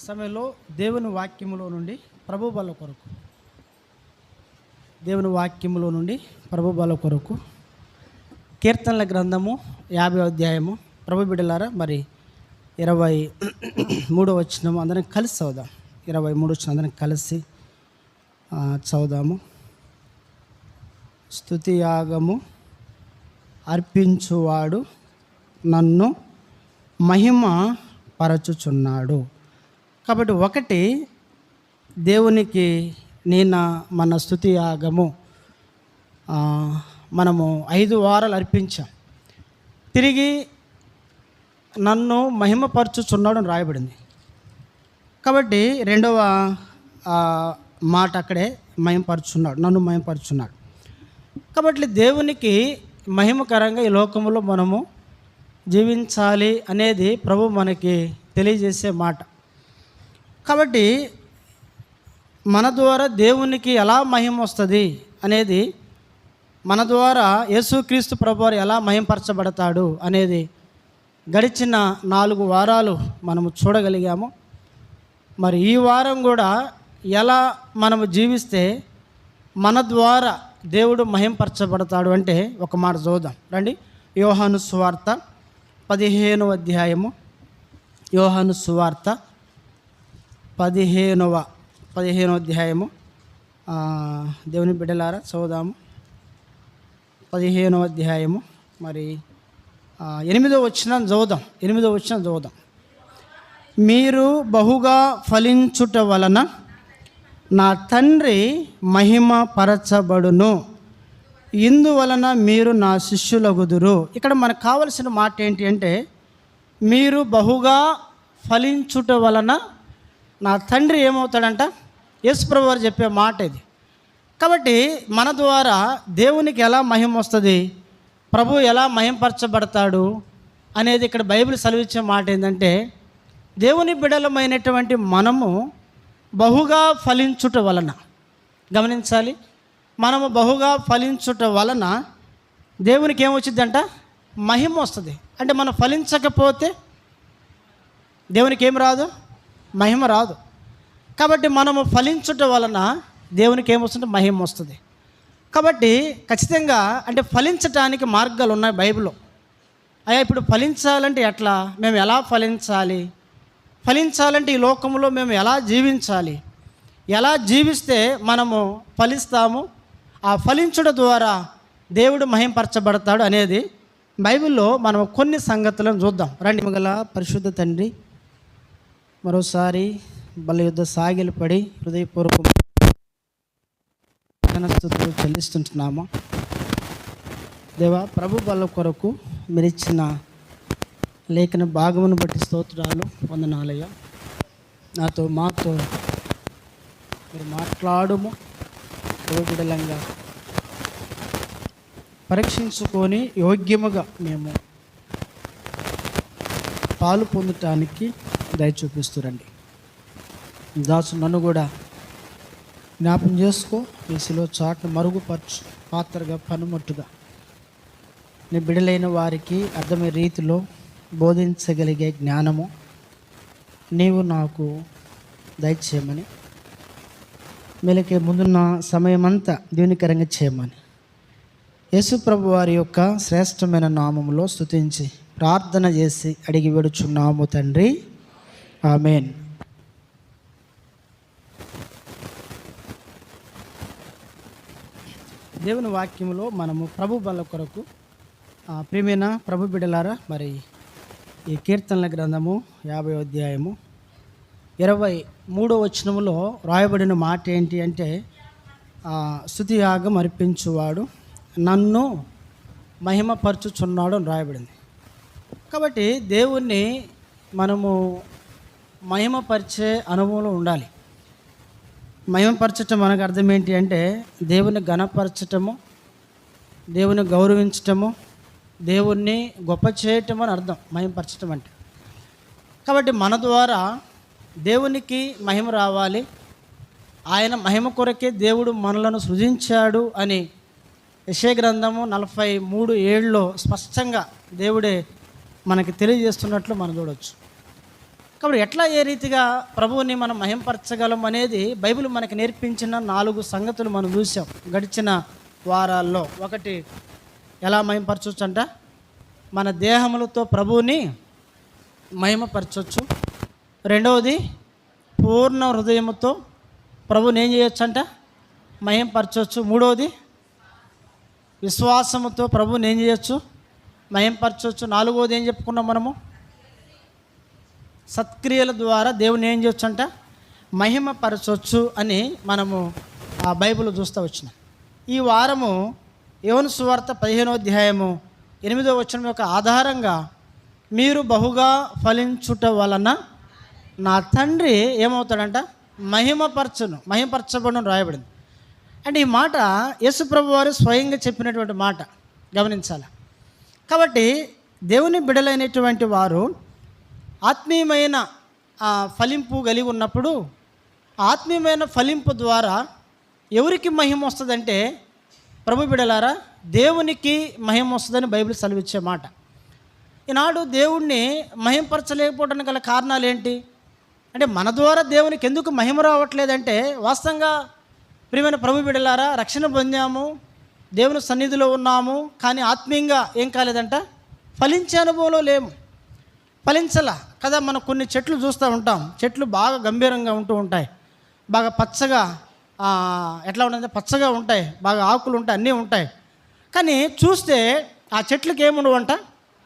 సమయంలో దేవుని వాక్యములో నుండి ప్రభు బల కొరకు దేవుని వాక్యములో నుండి ప్రభు బల కొరకు కీర్తనల గ్రంథము 50వ అధ్యాయము. ప్రభు బిడ్డలారా, మరి 23వ వచనం అందరం కలిసి చదువుదాం. 23 వచనం అందరం కలిసి చదువుదాము. స్తుతి యాగము అర్పించువాడు నన్ను మహిమ పరచుచున్నాడు. కాబట్టి ఒకటి, దేవునికి మన స్తుతి యాగము మనము 5 వారాలు అర్పించాం. తిరిగి నన్ను మహిమపరచుచున్నాడు అని రాయబడింది. కాబట్టి రెండవ మాట అక్కడే మహిమపరచున్నాడు, నన్ను మహిమపరచున్నాడు. కాబట్టి దేవునికి మహిమకరంగా ఈ లోకంలో మనము జీవించాలి అనేది ప్రభు మనకి తెలియజేసే మాట. కాబట్టి మన ద్వారా దేవునికి ఎలా మహిమ వస్తుంది అనేది, మన ద్వారా యేసుక్రీస్తు ప్రభువారు ఎలా మహిమపరచబడతాడు అనేది గడిచిన 4 వారాలు మనము చూడగలిగాము. మరి ఈ వారం కూడా ఎలా మనము జీవిస్తే మన ద్వారా దేవుడు మహిమపరచబడతాడు అంటే ఒక మాట చూద్దాం రండి. యోహాను సువార్త 15వ అధ్యాయము. యోహాను సువార్త 15వ అధ్యాయము. దేవుని బిడ్డలారా చదువుదాము. 15వ అధ్యాయము మరి 8వ వచనం చదువుదాం. 8వ వచనం చదువుదాం. మీరు బహుగా ఫలించుట వలన నా తండ్రి మహిమ పరచబడును, ఇందువలన మీరు నా శిష్యులగుదురు. ఇక్కడ మనకు కావలసిన మాట ఏంటి అంటే, మీరు బహుగా ఫలించుట వలన నా తండ్రి ఏమవుతాడంట? యేసు ప్రభువు వారు చెప్పే మాట ఇది. కాబట్టి మన ద్వారా దేవునికి ఎలా మహిమ వస్తుంది, ప్రభు ఎలా మహిమపరచబడతాడు అనేది ఇక్కడ బైబిల్ సెలవిచ్చే మాట ఏంటంటే, దేవుని బిడలమైనటువంటి మనము బహుగా ఫలించుట వలన, గమనించాలి, మనము బహుగా ఫలించుట వలన దేవునికి ఏమొచ్చిందంట? మహిమ వస్తుంది. అంటే మనం ఫలించకపోతే దేవునికి ఏం రాదు? మహిమ రాదు. కాబట్టి మనము ఫలించుట వలన దేవునికి ఏమొస్తుంటే మహిమ వస్తుంది. కాబట్టి ఖచ్చితంగా అంటే ఫలించటానికి మార్గాలు ఉన్నాయి బైబిల్లో. అయ్యా ఇప్పుడు ఫలించాలంటే ఎట్లా, మేము ఎలా ఫలించాలి, ఫలించాలంటే ఈ లోకంలో మేము ఎలా జీవించాలి, ఎలా జీవిస్తే మనము ఫలిస్తాము, ఆ ఫలించుట ద్వారా దేవుడు మహిమపరచబడతాడు అనేది బైబిల్లో మనం కొన్ని సంగతులను చూద్దాం రండి. మగల పరిశుద్ధ తండ్రి, మరోసారి బల యుద్ధ సాగిలపడి హృదయపూర్వక స్థుతులు చెల్లిస్తుంటున్నాము. దేవా, ప్రభు బల కొరకు మీరు ఇచ్చిన లేఖన భాగమును బట్టి స్తోత్రాలు, వందనాలయ్యా. మాతో మీరు మాట్లాడుము. బిడలంగా పరీక్షించుకొని యోగ్యముగా మేము పాలు పొందటానికి దయ చూపిస్తురండి. దాసు నన్ను కూడా జ్ఞాపం చేసుకో, వేసిలో చాటును మరుగుపరచు, పాత్రగా పనిముట్టుగా నీ బిడలైన వారికి అర్థమయ్యే రీతిలో బోధించగలిగే జ్ఞానము నీవు నాకు దయచేయమని, మెలకే ముందున్న సమయమంతా దీవెనకరంగా చేయమని యేసు ప్రభు వారి యొక్క శ్రేష్టమైన నామములో స్తుతించి ప్రార్థన చేసి అడిగి వేడుచున్నాము తండ్రి, ఆమేన్. దేవుని వాక్యములో మనము ప్రభు బల కొరకు ప్రియమైన ప్రభు బిడ్డలారా, మరి ఈ కీర్తనల గ్రంథము 50వ అధ్యాయము 23వ వచనములో రాయబడిన మాట ఏంటి అంటే, స్తుతి యాగం అర్పించువాడు నన్ను మహిమపరచుచున్నాడు అని రాయబడింది. కాబట్టి దేవుణ్ణి మనము మహిమపరిచే అనుభవంలో ఉండాలి. మహిమపరచటం మనకు అర్థం ఏంటి అంటే, దేవుని ఘనపరచటము, దేవుని గౌరవించటము, దేవుణ్ణి గొప్ప చేయటం అని అర్థం మహిమపరచటం అంటే. కాబట్టి మన ద్వారా దేవునికి మహిమ రావాలి, ఆయన మహిమ కొరకే దేవుడు మనలను సృజించాడు అని యెషయా గ్రంథము 43:7 స్పష్టంగా దేవుడే మనకి తెలియజేస్తున్నట్లు మనం చూడవచ్చు. కాబట్టి ఎట్లా ఏ రీతిగా ప్రభువుని మనం మహింపరచగలం అనేది బైబిల్ మనకి నేర్పించిన 4 సంగతులు మనం చూసాం గడిచిన వారాల్లో. ఒకటి, ఎలా మహింపరచవచ్చు అంట, మన దేహములతో ప్రభువుని మహిమపరచవచ్చు. రెండవది, పూర్ణ హృదయముతో ప్రభువుని ఏం చేయొచ్చు అంట, మహింపరచవచ్చు. మూడవది, విశ్వాసముతో ప్రభువుని ఏం చేయొచ్చు, మహింపరచవచ్చు. నాలుగవది ఏం చెప్పుకున్నాం మనము, సత్క్రియల ద్వారా దేవుని ఏం చేయొచ్చు అంట, మహిమపరచవచ్చు అని మనము ఆ బైబిల్ చూస్తూ వచ్చినాం. ఈ వారము యోహాను సువార్త 15వ అధ్యాయము 8వ వచనం యొక్క ఆధారంగా మీరు బహుగా ఫలించుట వలన నా తండ్రి ఏమవుతాడంట, మహిమపరచబడును రాయబడింది. అంటే ఈ మాట యేసుప్రభు వారు స్వయంగా చెప్పినటువంటి మాట గమనించాలి. కాబట్టి దేవుని బిడ్డలైనటువంటి వారు ఆత్మీయమైన ఫలింపు కలిగి ఉన్నప్పుడు ఆత్మీయమైన ఫలింపు ద్వారా ఎవరికి మహిమ వస్తుందంటే, ప్రభు బిడ్డలారా, దేవునికి మహిమ వస్తుందని బైబిల్ సెలవిచ్చే మాట. ఈనాడు దేవుణ్ణి మహిమపరచలేకపోవడానికి గల కారణాలు ఏంటి అంటే, మన ద్వారా దేవునికి ఎందుకు మహిమ రావట్లేదంటే, వాస్తవంగా ప్రియమైన ప్రభు బిడ్డలారా, రక్షణ పొందాము, దేవుని సన్నిధిలో ఉన్నాము, కానీ ఆత్మీయంగా ఏం కాలేదంట, ఫలించే అనుభవంలో లేము, ఫలించలా కదా. మనం కొన్ని చెట్లు చూస్తూ ఉంటాం, చెట్లు బాగా గంభీరంగా ఉంటూ ఉంటాయి, బాగా పచ్చగా ఎట్లా ఉంటుందంటే పచ్చగా ఉంటాయి, బాగా ఆకులు ఉంటాయి, అన్నీ ఉంటాయి. కానీ చూస్తే ఆ చెట్లకి ఏముండవంట,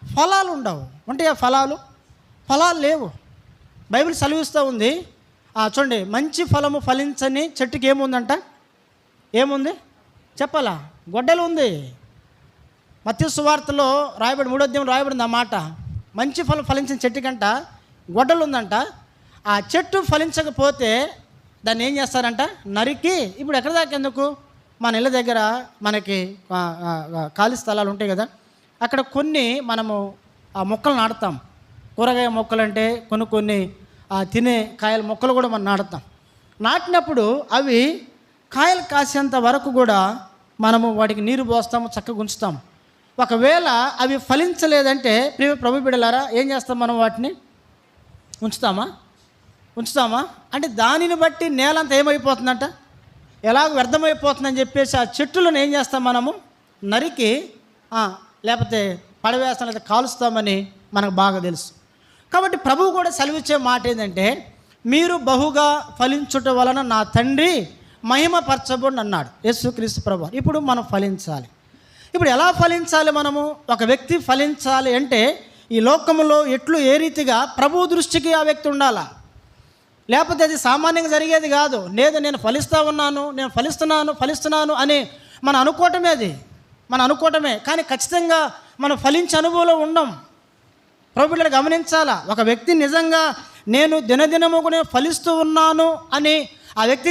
ఫలాలు ఉండవు. ఉంటాయి ఫలాలు లేవు. బైబిల్ సెలవిస్తూ ఉంది. చూడండి, మంచి ఫలము ఫలించని చెట్టుకి ఏముందంట, ఏముంది చెప్పాలా, గొడ్డలు ఉంది. మత్తయి సువార్తలో రాయబడి 3వ అధ్యాయంలో రాయబడింది ఆ మాట. మంచి ఫలం ఫలించిన చెట్టు కంట గొడ్డలు ఉందంట. ఆ చెట్టు ఫలించకపోతే దాన్ని ఏం చేస్తారంట, నరికి, ఇప్పుడు ఎక్కడ దాకా ఎందుకు, మన ఇళ్ళ దగ్గర మనకి ఖాళీ స్థలాలు ఉంటాయి కదా, అక్కడ కొన్ని మనము ఆ మొక్కలు నాటుతాం. కూరగాయ మొక్కలు అంటే కొన్ని తినే కాయల మొక్కలు కూడా మనం నాటుతాం. నాటినప్పుడు అవి కాయలు కాసేంత వరకు కూడా మనము వాటికి నీరు పోస్తాము, చక్కగా ఉంచుతాము. ఒకవేళ అవి ఫలించలేదంటే ప్రభు బిడ్డలారా ఏం చేస్తాం, మనం వాటిని ఉంచుతామా అంటే దానిని బట్టి నేలంతా ఏమైపోతుందంట, ఎలాగ వ్యర్థమైపోతుందని చెప్పేసి ఆ చెట్టులను ఏం చేస్తాం, మనము నరికి లేకపోతే పడవేస్తాం, లేదా కాలుస్తామని మనకు బాగా తెలుసు. కాబట్టి ప్రభువు కూడా సెలవిచ్చే మాట ఏంటంటే, మీరు బహుగా ఫలించుట వలన నా తండ్రి మహిమపరచబడును అన్నాడు యేసుక్రీస్తు ప్రభువు. ఇప్పుడు మనం ఫలించాలి. ఇప్పుడు ఎలా ఫలించాలి, మనము ఒక వ్యక్తి ఫలించాలి అంటే ఈ లోకంలో ఏ రీతిగా ప్రభు దృష్టికి ఆ వ్యక్తి ఉండాలా, లేకపోతే అది సామాన్యంగా జరిగేది కాదు. లేదు నేను ఫలిస్తున్నాను అని మనం అనుకోవటమే, కానీ ఖచ్చితంగా మనం ఫలించే అనుభవంలో ఉండం. ప్రభు బిడ్డలు గమనించాలా. ఒక వ్యక్తి నిజంగా నేను దినదినము నేను ఫలిస్తూ ఉన్నాను అని ఆ వ్యక్తి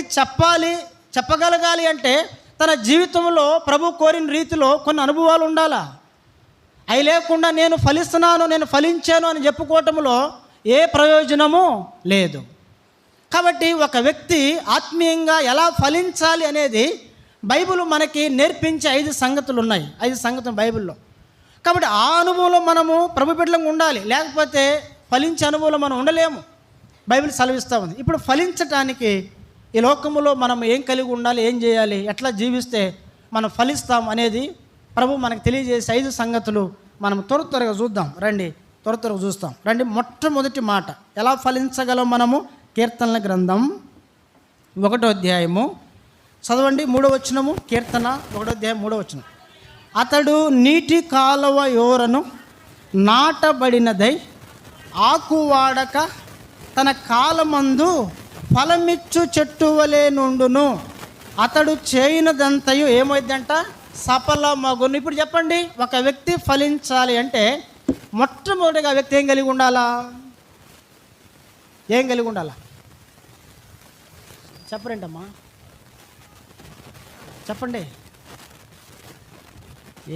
చెప్పగలగాలి అంటే తన జీవితంలో ప్రభు కోరిన రీతిలో కొన్ని అనుభవాలు ఉండాలా. అవి లేకుండా నేను ఫలించాను అని చెప్పుకోవటంలో ఏ ప్రయోజనము లేదు. కాబట్టి ఒక వ్యక్తి ఆత్మీయంగా ఎలా ఫలించాలి అనేది బైబిల్ మనకి నేర్పించే 5 సంగతులు ఉన్నాయి. 5 సంగతులు బైబిల్లో. కాబట్టి ఆ అనుభవంలో మనము ప్రభు బిడ్డలంగా ఉండాలి, లేకపోతే ఫలించే అనుభవంలో మనం ఉండలేము. బైబిల్ సెలవిస్తూ ఉంది. ఇప్పుడు ఫలించటానికి ఈ లోకములో మనం ఏం కలిగి ఉండాలి, ఏం చేయాలి, ఎట్లా జీవిస్తే మనం ఫలిస్తాం అనేది ప్రభు మనకు తెలియజేసే 5 సంగతులు మనం త్వరగా చూద్దాం. త్వరగా చూస్తాం. మొట్టమొదటి మాట, ఎలా ఫలించగలం మనము. కీర్తనల గ్రంథం 1వ అధ్యాయము చదవండి, 3వ వచనము. కీర్తన 1వ అధ్యాయం 3వ వచనం. అతడు నీటి కాలువ యోరను నాటబడినదై ఆకు వాడక తన కాలమందు ఫలమిచ్చు చెట్టు వలె నుండును. అతడు చేయనదంతయు ఏమైందంట, సఫలమగును. ఇప్పుడు చెప్పండి, ఒక వ్యక్తి ఫలించాలి అంటే మొట్టమొదటిగా వ్యక్తి ఏం కలిగి ఉండాలా, చెప్పరేంటమ్మా, చెప్పండి.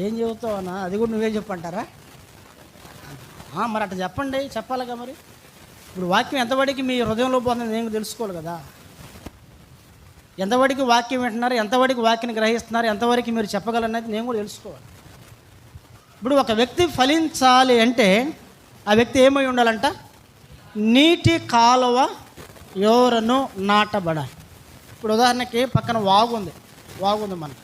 ఏం చెబుతావన్నా, అది కూడా నువ్వే చెప్పంటారా? మరి అట్లా చెప్పాలిగా. మరి ఇప్పుడు వాక్యం ఎంతవరకు మీ హృదయంలో పోతుందని నేను తెలుసుకోవాలి కదా. ఎంతవరకు వాక్యం వింటున్నారు, ఎంతవరకు వాక్యాన్ని గ్రహిస్తున్నారు, ఎంతవరకు మీరు చెప్పగలనేది నేను కూడా తెలుసుకోవాలి. ఇప్పుడు ఒక వ్యక్తి ఫలించాలి అంటే ఆ వ్యక్తి ఏమై ఉండాలంట, నీటి కాలువ యోరను నాటబడాలి. ఇప్పుడు ఉదాహరణకి పక్కన వాగు ఉంది మనకి.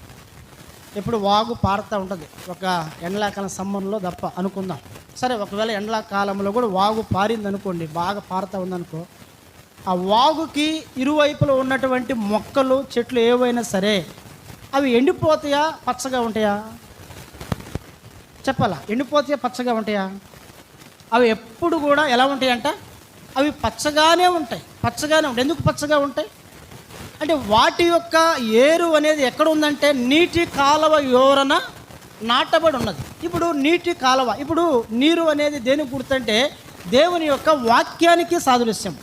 ఎప్పుడు వాగు పారుతూ ఉంటుంది, ఒక ఎండాకాలం సమ్మర్లో తప్ప అనుకుందాం. సరే, ఒకవేళ ఎండాకాలంలో కూడా వాగు పారింది అనుకోండి, బాగా పారుతూ ఉందనుకో, ఆ వాగుకి ఇరువైపులో ఉన్నటువంటి మొక్కలు చెట్లు ఏవైనా సరే అవి ఎండిపోతాయా పచ్చగా ఉంటాయా? చెప్పాలా, ఎండిపోతాయా పచ్చగా ఉంటాయా? అవి ఎప్పుడు కూడా ఎలా ఉంటాయంట, అవి పచ్చగానే ఉంటాయి. ఎందుకు పచ్చగా ఉంటాయి అంటే వాటి యొక్క ఏరు అనేది ఎక్కడ ఉందంటే నీటి కాలువ యోరన నాటబడి ఉన్నది. ఇప్పుడు నీటి కాలువ, ఇప్పుడు నీరు అనేది దేనికి గుర్తంటే దేవుని యొక్క వాక్యానికి సాదృశ్యం.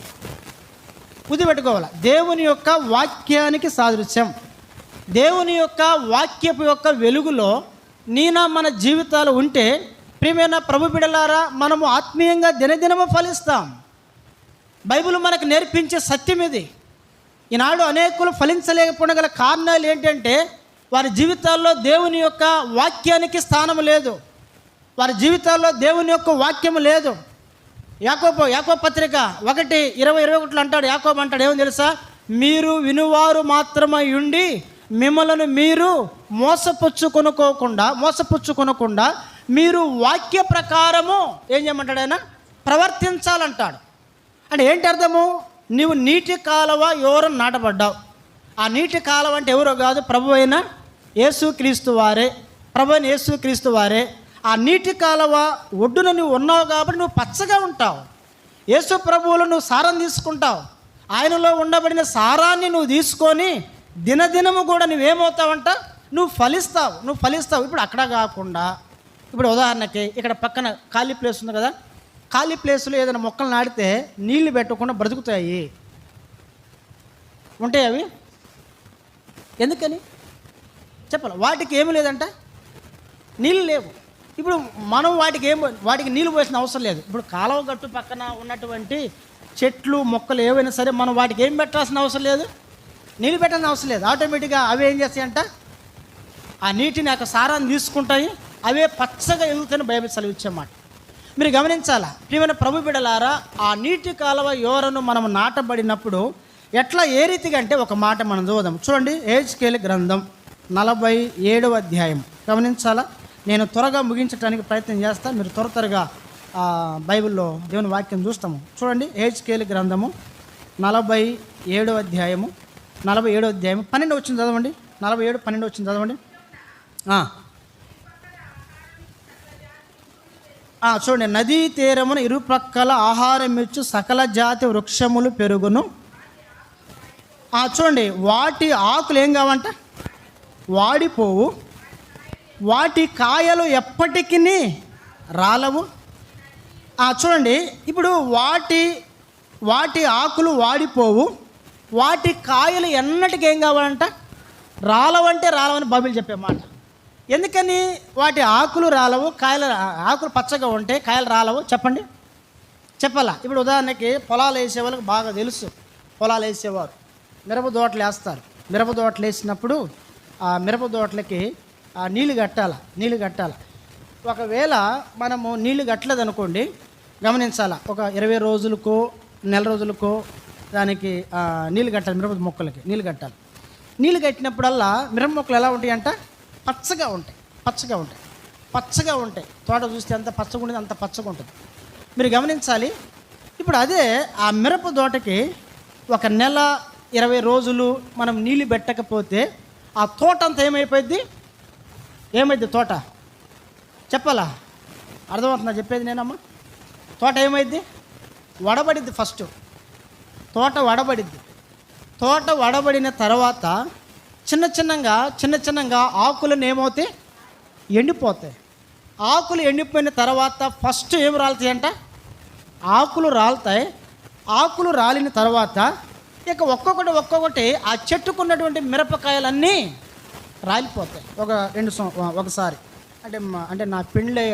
గుర్తుపెట్టుకోవాలి, దేవుని యొక్క వాక్యానికి సాదృశ్యం. దేవుని యొక్క వాక్యపు యొక్క వెలుగులో మన జీవితాలు ఉంటే ప్రియమైన ప్రభు బిడ్డలారా, మనము ఆత్మీయంగా దినదినము ఫలిస్తాం. బైబిల్ మనకు నేర్పించే సత్యం ఇది. ఈనాడు అనేకులు ఫలించలేకపోవడం గల కారణాలు ఏంటంటే వారి జీవితాల్లో దేవుని యొక్క వాక్యానికి స్థానం లేదు, వారి జీవితాల్లో దేవుని యొక్క వాక్యము లేదు. యాకోబు పత్రిక 1:20-21 అంటాడు. యాకోబు అంటాడు, ఏమో తెలుసా, మీరు వినువారు మాత్రమై ఉండి మిమ్మలను మీరు మోసపుచ్చుకొనకుండా మీరు వాక్య ప్రకారము ఏం చేయమంటాడు ఆయన, ప్రవర్తించాలంటాడు. అంటే ఏంటి అర్థము, నీవు నీటి కాలువ యోరన నాటబడ్డావు. ఆ నీటి కాలువ అంటే ఎవరో కాదు, ప్రభు అయిన యేసుక్రీస్తు వారే. ఆ నీటి కాలువ ఒడ్డున నువ్వు ఉన్నావు కాబట్టి నువ్వు పచ్చగా ఉంటావు. యేసు ప్రభువులో నువ్వు సారం తీసుకుంటావు. ఆయనలో ఉండబడిన సారాన్ని నువ్వు తీసుకొని దినదినము కూడా నువ్వేమవుతావంట, నువ్వు ఫలిస్తావు. ఇప్పుడు అక్కడ కాకుండా, ఇప్పుడు ఉదాహరణకి ఇక్కడ పక్కన ఖాళీ ప్లేస్ ఉంది కదా, ఖాళీ ప్లేస్లో ఏదైనా మొక్కలు నాటితే నీళ్లు పెట్టకుండా బ్రతుకుతాయి, ఉంటాయి అవి. ఎందుకని చెప్పాలి, వాటికి ఏమీ లేదంట, నీళ్ళు లేవు. ఇప్పుడు మనం వాటికి నీళ్ళు పోసిన అవసరం లేదు. ఇప్పుడు కాలువ గట్టు పక్కన ఉన్నటువంటి చెట్లు మొక్కలు ఏవైనా సరే మనం వాటికి ఏం పెట్టాల్సిన అవసరం లేదు, నీళ్ళు పెట్టాల్సిన అవసరం లేదు. ఆటోమేటిక్గా అవి ఏం చేస్తాయంట, ఆ నీటిని యొక్క సారాన్ని తీసుకుంటాయి, అవే పచ్చగా ఎదుగుతాయని బైబిల్ సెలవిచ్చేమాట. మీరు గమనించాలా ప్రియమైన ప్రభు బిడ్డలారా, ఆ నీటి కాలువ యోరను మనం నాటబడినప్పుడు ఎట్లా ఏ రీతిగా అంటే ఒక మాట మనం చూద్దాం. చూడండి, యెహెజ్కేలు గ్రంథం 47వ అధ్యాయం గమనించాలా. నేను త్వరగా ముగించడానికి ప్రయత్నం చేస్తాను, మీరు త్వరగా బైబిల్లో దేవుని వాక్యం చూస్తాము. చూడండి, యెహెజ్కేలు గ్రంథము 47వ అధ్యాయము 12 వచ్చింది చదవండి. 47:12 వచ్చింది చదవండి. చూడండి, నదీ తీరమున ఇరుప్రక్కల ఆహారం ఇచ్చు సకల జాతి వృక్షములు పెరుగును. చూడండి, వాటి ఆకులు ఏం కావంట, వాడిపోవు, వాటి కాయలు ఎప్పటికీ రాలవు. చూడండి, ఇప్పుడు వాటి ఆకులు వాడిపోవు, వాటి కాయలు ఎన్నటికి ఏం కావాలంట, రాలవని బైబిల్ చెప్పే మాట. ఎందుకని వాటి ఆకులు రాలవు, ఆకులు పచ్చగా ఉంటే కాయలు రాలవు చెప్పాలా. ఇప్పుడు ఉదాహరణకి పొలాలు వేసే వాళ్ళకి బాగా తెలుసు. పొలాలు వేసేవారు మిరప తోటలు వేస్తారు. మిరప తోటలు వేసినప్పుడు ఆ మిరప తోటలకి నీళ్ళు కట్టాలి. ఒకవేళ మనము నీళ్ళు కట్టలేదనుకోండి, గమనించాలా, ఒక 20 రోజులకో నెల రోజులకో దానికి నీళ్ళు కట్టాలి. మిరప మొక్కలకి నీళ్ళు కట్టాలి. నీళ్ళు కట్టినప్పుడల్లా మిరప మొక్కలు ఎలా ఉంటాయంట, పచ్చగా ఉంటాయి. తోట చూస్తే ఎంత పచ్చగా ఉంటుంది, అంత పచ్చగా ఉంటుంది. మీరు గమనించాలి. ఇప్పుడు అదే ఆ మిరప తోటకి ఒక నెల 20 రోజులు మనం నీళ్ళు పెట్టకపోతే ఆ తోట అంతా ఏమైంది తోట చెప్పాలా, అర్థమవుతుందా చెప్పేది నేనమ్మా? తోట ఏమైంది, వడబడిద్ది. ఫస్ట్ తోట వడబడిన తర్వాత చిన్న చిన్నగా ఆకులను ఏమవుతాయి, ఎండిపోతాయి. ఆకులు ఎండిపోయిన తర్వాత ఫస్ట్ ఏం రాలుతాయంట, ఆకులు రాలుతాయి. ఆకులు రాలిన తర్వాత ఇక ఒక్కొక్కటి ఆ చెట్టుకున్నటువంటి మిరపకాయలన్నీ రాలిపోతాయి. ఒకసారి అంటే నా పెళ్ళి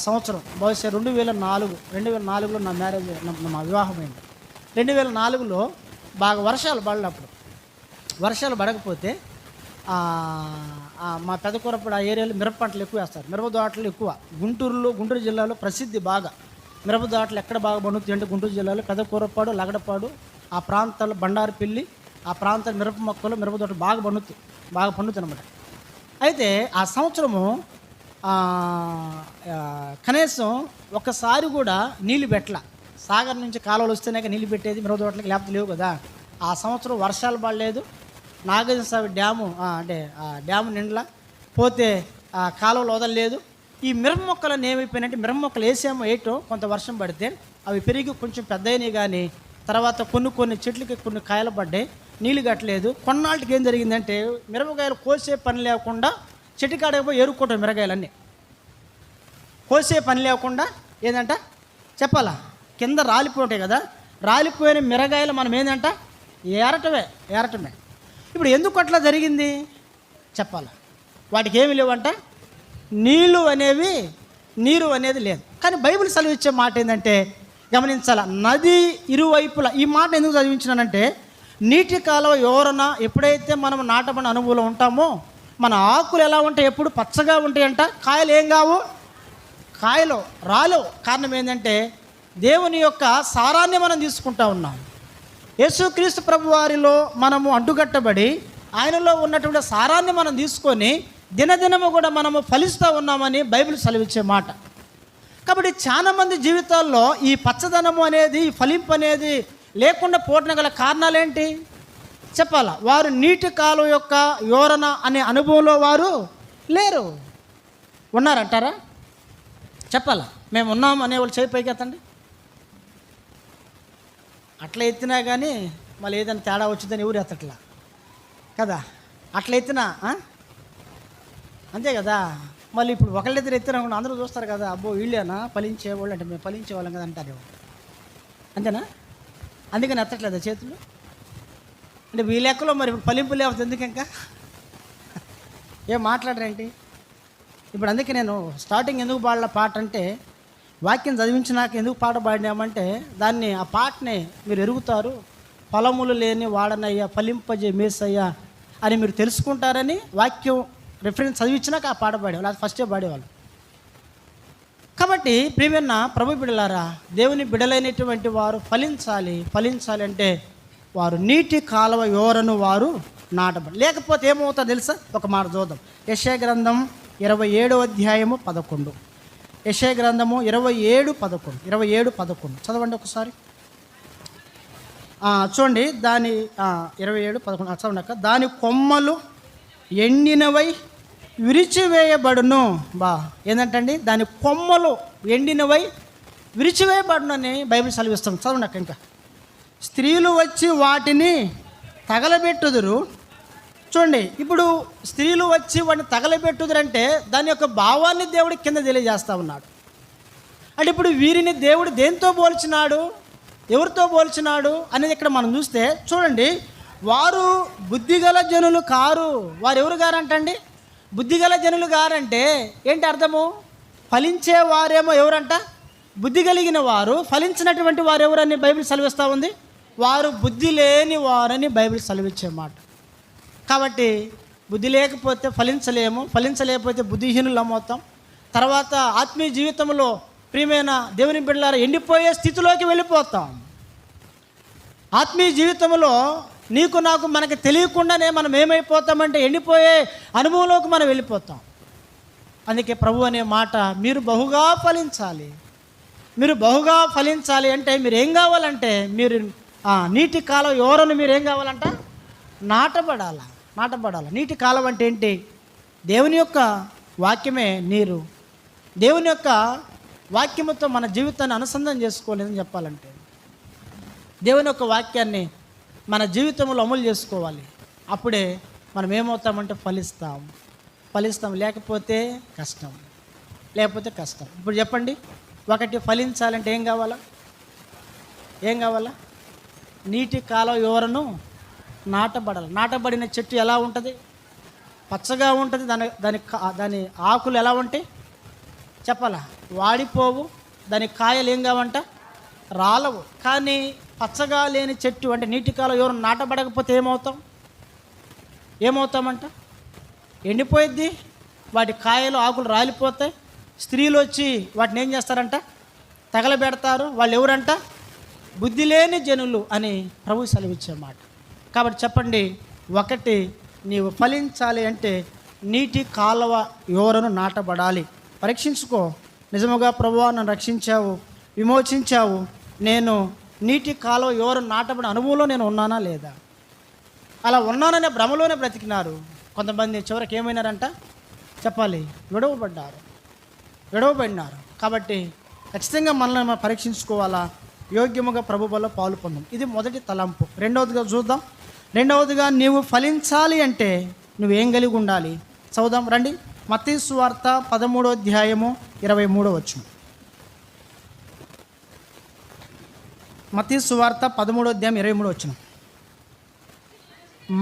సంవత్సరం బహుశా 2004లో నా మ్యారేజ్, మా వివాహం అయింది. 2004లో బాగా వర్షాలు పడకపోతే మా పెదకూరప్పుడు ఆ ఏరియాలో మిరప పంటలు ఎక్కువ వేస్తారు. మిరప తోటలు ఎక్కువ. గుంటూరు జిల్లాలో ప్రసిద్ధి బాగా మిరప తోటలు ఎక్కడ బాగా పండుతుంది అంటే గుంటూరు జిల్లాలో పెదకూరపాడు, లగడపాడు ఆ ప్రాంతాల్లో, బండారుపల్లి ఆ ప్రాంతాల మిరప మొక్కలు, మిరప తోటలు బాగా పండుతుంది అనమాట. అయితే ఆ సంవత్సరము కనీసం ఒక్కసారి కూడా నీళ్ళు పెట్టల. సాగర్ నుంచి కాలువలు వస్తేనే నీళ్ళు పెట్టేది మిరప తోటలకి, లేకపోతే లేవు కదా. ఆ సంవత్సరం వర్షాలు పడలేదు. నాగార్జునసాగర్ డ్యాము అంటే డ్యాము నిండలా, పోతే కాలువలు వదలలేదు. ఈ మిరప మొక్కలను ఏమైపోయినాయంటే, మిరప మొక్కలు వేసామో ఏటో కొంత వర్షం పడితే అవి పెరిగి కొంచెం పెద్ద అయినాయి, కానీ తర్వాత కొన్ని చెట్లకి కొన్ని కాయలు పడ్డాయి, నీళ్ళు కట్టలేదు. కొన్నాళ్ళకి ఏం జరిగిందంటే మిరపకాయలు కోసే పని లేకుండా చెట్టు కాడకి పోయి ఏరుకోవటం. మిరకాయలన్నీ కోసే పని లేకుండా ఏంటంట చెప్పాలా, కింద రాలిపోతాయి కదా. రాలిపోయిన మిరకాయలు మనం ఏంటంట ఏరటమే. ఇప్పుడు ఎందుకు అట్లా జరిగింది చెప్పాలా? వాటికి ఏమి లేవంట, నీరు అనేది లేదు. కానీ బైబిల్ సెలవిచ్చే మాట ఏంటంటే గమనించాల, నది ఇరువైపులా. ఈ మాట ఎందుకు చదివించినానంటే, నీటి కాలువ యోరన ఎప్పుడైతే మనం నాటబడిన అనుభవంలో ఉంటామో మన ఆకులు ఎలా ఉంటాయి, ఎప్పుడు పచ్చగా ఉంటాయంట. కాయలు ఏం కావు, కాయలు రాలేవు. కారణం ఏంటంటే దేవుని యొక్క సారాన్ని మనం తీసుకుంటా ఉన్నాం. యేసుక్రీస్తు ప్రభు వారిలో మనము అడ్డుకట్టబడి ఆయనలో ఉన్నటువంటి సారాన్ని మనం తీసుకొని దినదినము కూడా మనము ఫలిస్తూ ఉన్నామని బైబిల్ సెలవిచ్చే మాట. కాబట్టి చాలామంది జీవితాల్లో ఈ పచ్చదనము అనేది, ఈ ఫలింపు అనేది లేకుండా పోవడం గల కారణాలు ఏంటి చెప్పాలా? వారు నీటి కాలువ యొక్క యోరన అనే అనుభవంలో వారు లేరు. ఉన్నారంటారా చెప్పాలా? మేము ఉన్నాం అనేవాళ్ళు చేయి పైకి ఎత్తండి. అట్లా ఎత్తినా కానీ మళ్ళీ ఏదైనా తేడా వచ్చిందని ఎవరు ఎత్తట్లా కదా. అట్లా ఎత్తినా అంతే కదా. మళ్ళీ ఇప్పుడు ఒకళ్ళిద్దరు ఎత్తినా కూడా అందరూ చూస్తారు కదా, అబ్బో వీళ్ళేనా ఫలించేవాళ్ళు, అంటే మేము ఫలించేవాళ్ళం కదా అంటారు. అంతేనా? అందుకని ఎత్తట్లేదా చేతులు? అంటే మీ లెక్కలో మరి ఫలింపు లేకపోతే ఎందుకు ఇంకా ఏం మాట్లాడరేంటి ఇప్పుడు? అందుకే నేను స్టార్టింగ్ ఎందుకు పాడల పాట అంటే, వాక్యం చదివించినాక ఎందుకు పాట పాడినామంటే దాన్ని, ఆ పాటని మీరు ఎరుగుతారు. ఫలములు లేని వాడనయ్యా ఫలింపజే మేసయ్యా అని మీరు తెలుసుకుంటారని వాక్యం రిఫరెన్స్ చదివించినాక ఆ పాట పాడేవాళ్ళు, అది ఫస్టే పాడేవాళ్ళు. కాబట్టి ప్రియమైన ప్రభు బిడ్డలారా, దేవుని బిడ్డలైనటువంటి వారు ఫలించాలి అంటే వారు నీటి కాలువ యోరను వారు నాటబడి. లేకపోతే ఏమవుతుందో తెలుసా? ఒక మాట చూద్దాం. యెషయా గ్రంథం 27వ అధ్యాయము 11. యెషయా గ్రంథము 27:11 చదవండి ఒకసారి. చూడండి, దాని 27:11 చదవండి. దాని కొమ్మలు ఎండినవై విరిచివేయబడును. ఏంటంటండి? దాని కొమ్మలు ఎండినవై విరిచివేయబడును అని బైబిల్ సెలవిస్తాం. చదవండి అక్క. ఇంకా స్త్రీలు వచ్చి వాటిని తగలబెట్టుదురు. చూడండి, ఇప్పుడు స్త్రీలు వచ్చి వాటిని తగలబెట్టుదురంటే దాని యొక్క భావాన్ని దేవుడి కింద తెలియజేస్తూ ఉన్నాడు. అంటే ఇప్పుడు వీరిని దేవుడు దేంతో పోల్చినాడు, ఎవరితో పోల్చినాడు అనేది ఇక్కడ మనం చూస్తే చూడండి, వారు బుద్ధిగల జనులు కారు. వారు ఎవరు గారంటండి? బుద్ధిగల జనులు గారంటే ఏంటి అర్థము? ఫలించే వారేమో ఎవరంట? బుద్ధి కలిగిన వారు. ఫలించినటువంటి వారు ఎవరని బైబిల్ సెలవిస్తూ ఉంది? వారు బుద్ధి లేని వారని బైబిల్ సెలవిచ్చే మాట. కాబట్టి బుద్ధి లేకపోతే ఫలించలేకపోతే బుద్ధిహీనులు అమ్మవుతాం. తర్వాత ఆత్మీయ జీవితంలో ప్రియమైన దేవుని బిడ్డలారా ఎండిపోయే స్థితిలోకి వెళ్ళిపోతాం. ఆత్మీయ జీవితంలో నీకు నాకు మనకి తెలియకుండానే మనం ఏమైపోతామంటే ఎండిపోయే అనుభవంలోకి మనం వెళ్ళిపోతాం. అందుకే ప్రభు అనే మాట, మీరు బహుగా ఫలించాలి అంటే మీరు ఏం కావాలంటే, మీరు నీటి కాలువ యోరను మీరు ఏం కావాలంట? నాటబడాల. నీటి కాలం అంటే ఏంటి? దేవుని యొక్క వాక్యమే నీరు. దేవుని యొక్క వాక్యముతో మన జీవితాన్ని అనుసంధానం చేసుకోలేదని చెప్పాలంటే, దేవుని యొక్క వాక్యాన్ని మన జీవితంలో అమలు చేసుకోవాలి. అప్పుడే మనం ఏమవుతామంటే ఫలిస్తాం. లేకపోతే కష్టం. ఇప్పుడు చెప్పండి, ఒకటి ఫలించాలంటే ఏం కావాలా? నీటి కాలువ యోరను నాటబడాలి. నాటబడిన చెట్టు ఎలా ఉంటుంది? పచ్చగా ఉంటుంది. దాని ఆకులు ఎలా ఉంటాయి చెప్పాలా? వాడిపోవు. దాని కాయలు ఏం కావంట? రాలవు. కానీ పచ్చగా లేని చెట్టు అంటే నీటి కాలువ యోరను నాటబడకపోతే ఏమవుతామంట? ఎండిపోయిద్ది. వాటి కాయలు ఆకులు రాలిపోతాయి. స్త్రీలు వచ్చి వాటిని ఏం చేస్తారంట? తగలబెడతారు. వాళ్ళు ఎవరంట? బుద్ధి లేని జనులు అని ప్రభు సెలవిచ్చే మాట. కాబట్టి చెప్పండి, ఒకటి, నీవు ఫలించాలి అంటే నీటి కాలువ ఎవరను నాటబడాలి. పరీక్షించుకో, నిజముగా ప్రభువా నన్ను రక్షించావు, విమోచించావు, నేను నీటి కాలువ ఎవరు నాటబడిన అనుభవంలో నేను ఉన్నానా లేదా? అలా ఉన్నాననే భ్రమలోనే బ్రతికినారు. కొంతమంది చివరికి ఏమైనారంట చెప్పాలి, విడవబడినారు. కాబట్టి ఖచ్చితంగా మనల్ని మనం పరీక్షించుకోవాలా, యోగ్యముగా ప్రభు వల్ల పాలు పొందాం. ఇది మొదటి తలంపు. రెండవదిగా చూద్దాం. రెండవదిగా నీవు ఫలించాలి అంటే నువ్వేం కలిగి ఉండాలి? చదువుదాం రండి. మత్తయి సువార్త 13వ అధ్యాయము 23వ వచనం. మత్తయి సువార్త 13వ అధ్యాయం 23వ వచనం.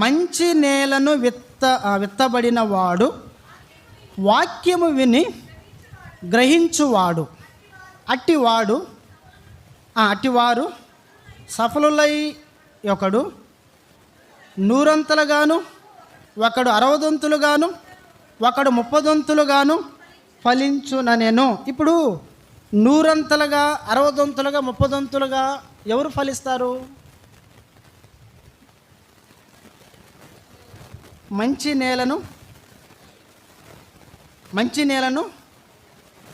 మంచి నేలను విత్తబడిన వాడు వాక్యము విని గ్రహించువాడు, అట్టివారు సఫలులై ఒకడు 100 ఒకడు 60 ఒకడు 30 ఫలించుననెను. ఇప్పుడు 100 60 30 ఎవరు ఫలిస్తారు? మంచి నేలను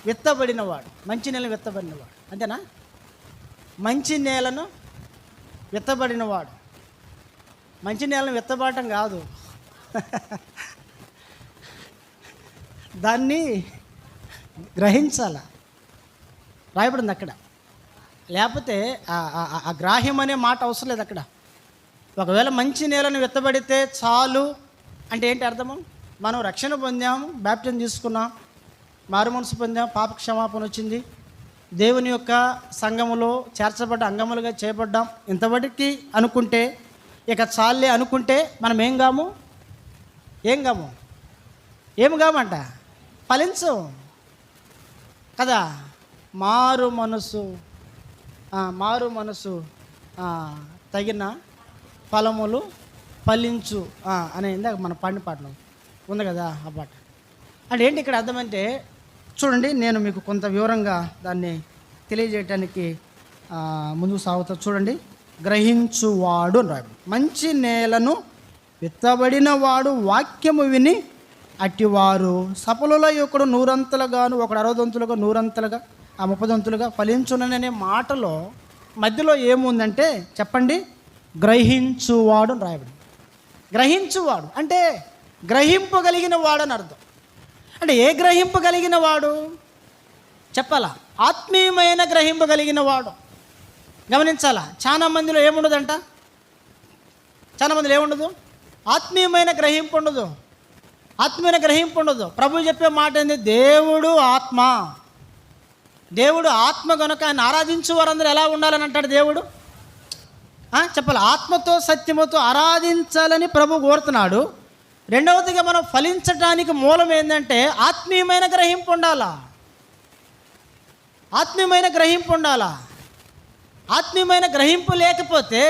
విత్తబడినవాడు. మంచి నేలను విత్తబడినవాడు అంతేనా? మంచి నేలను విత్తబడినవాడు. మంచి నేలను విత్తబడటం కాదు, దాన్ని గ్రహించాల, రాయబడింది అక్కడ. లేకపోతే ఆ గ్రాహ్యం అనే మాట అవసరం లేదు అక్కడ. ఒకవేళ మంచి నేలను విత్తబడితే చాలు అంటే ఏంటి అర్థము? మనం రక్షణ పొందాము, బ్యాప్టిజం తీసుకున్నాం, మారు మనసు పొందాం, పాప క్షమాపణ వచ్చింది, దేవుని యొక్క సంఘములో చేర్చబడ్డ అంగములుగా చేయబడ్డాం, ఇంతవరకు అనుకుంటే, ఇక చాలే అనుకుంటే మనం ఏం కామంట ఫలించం కదా. మారు మనసు తగిన ఫలములు ఫలించు అనే ఇందాక మన పాడిన పాటలో ఉంది కదా ఆ పాట. అంటే ఏంటి ఇక్కడ అర్థమంటే, చూడండి, నేను మీకు కొంత వివరంగా దాన్ని తెలియజేయటానికి ముందుకు సాగుతా. చూడండి, గ్రహించువాడు అని రాయబడి, మంచి నేలను విత్తబడిన వాడు వాక్యము విని అట్టివారు సఫలుల ఒకడు 100 ఒకడు 60 100 30 ఫలించుననే మాటలో మధ్యలో ఏముందంటే చెప్పండి, గ్రహించువాడు అని రాయబడి. గ్రహించువాడు అంటే గ్రహింపగలిగిన వాడు అని అర్థం. అంటే ఏ గ్రహింపగలిగిన వాడు చెప్పాలా? ఆత్మీయమైన గ్రహింపగలిగిన వాడు. గమనించాలా, చాలా మందిలో ఏముండదంట? చాలా మందిలో ఏముండదు? ఆత్మీయమైన గ్రహింపు ఉండదు. ఆత్మీయమైన గ్రహింపు ఉండదు. ప్రభు చెప్పే మాట ఏంది? దేవుడు ఆత్మ కనుక ఆయన ఆరాధించు వారందరూ ఎలా ఉండాలని అంటాడు దేవుడు? చెప్పాలి, ఆత్మతో సత్యముతో ఆరాధించాలని ప్రభు కోరుతున్నాడు. రెండవదిగా మనం ఫలించడానికి మూలం ఏంటంటే ఆత్మీయమైన గ్రహింపు ఉండాలా. ఆత్మీయమైన గ్రహింపు లేకపోతే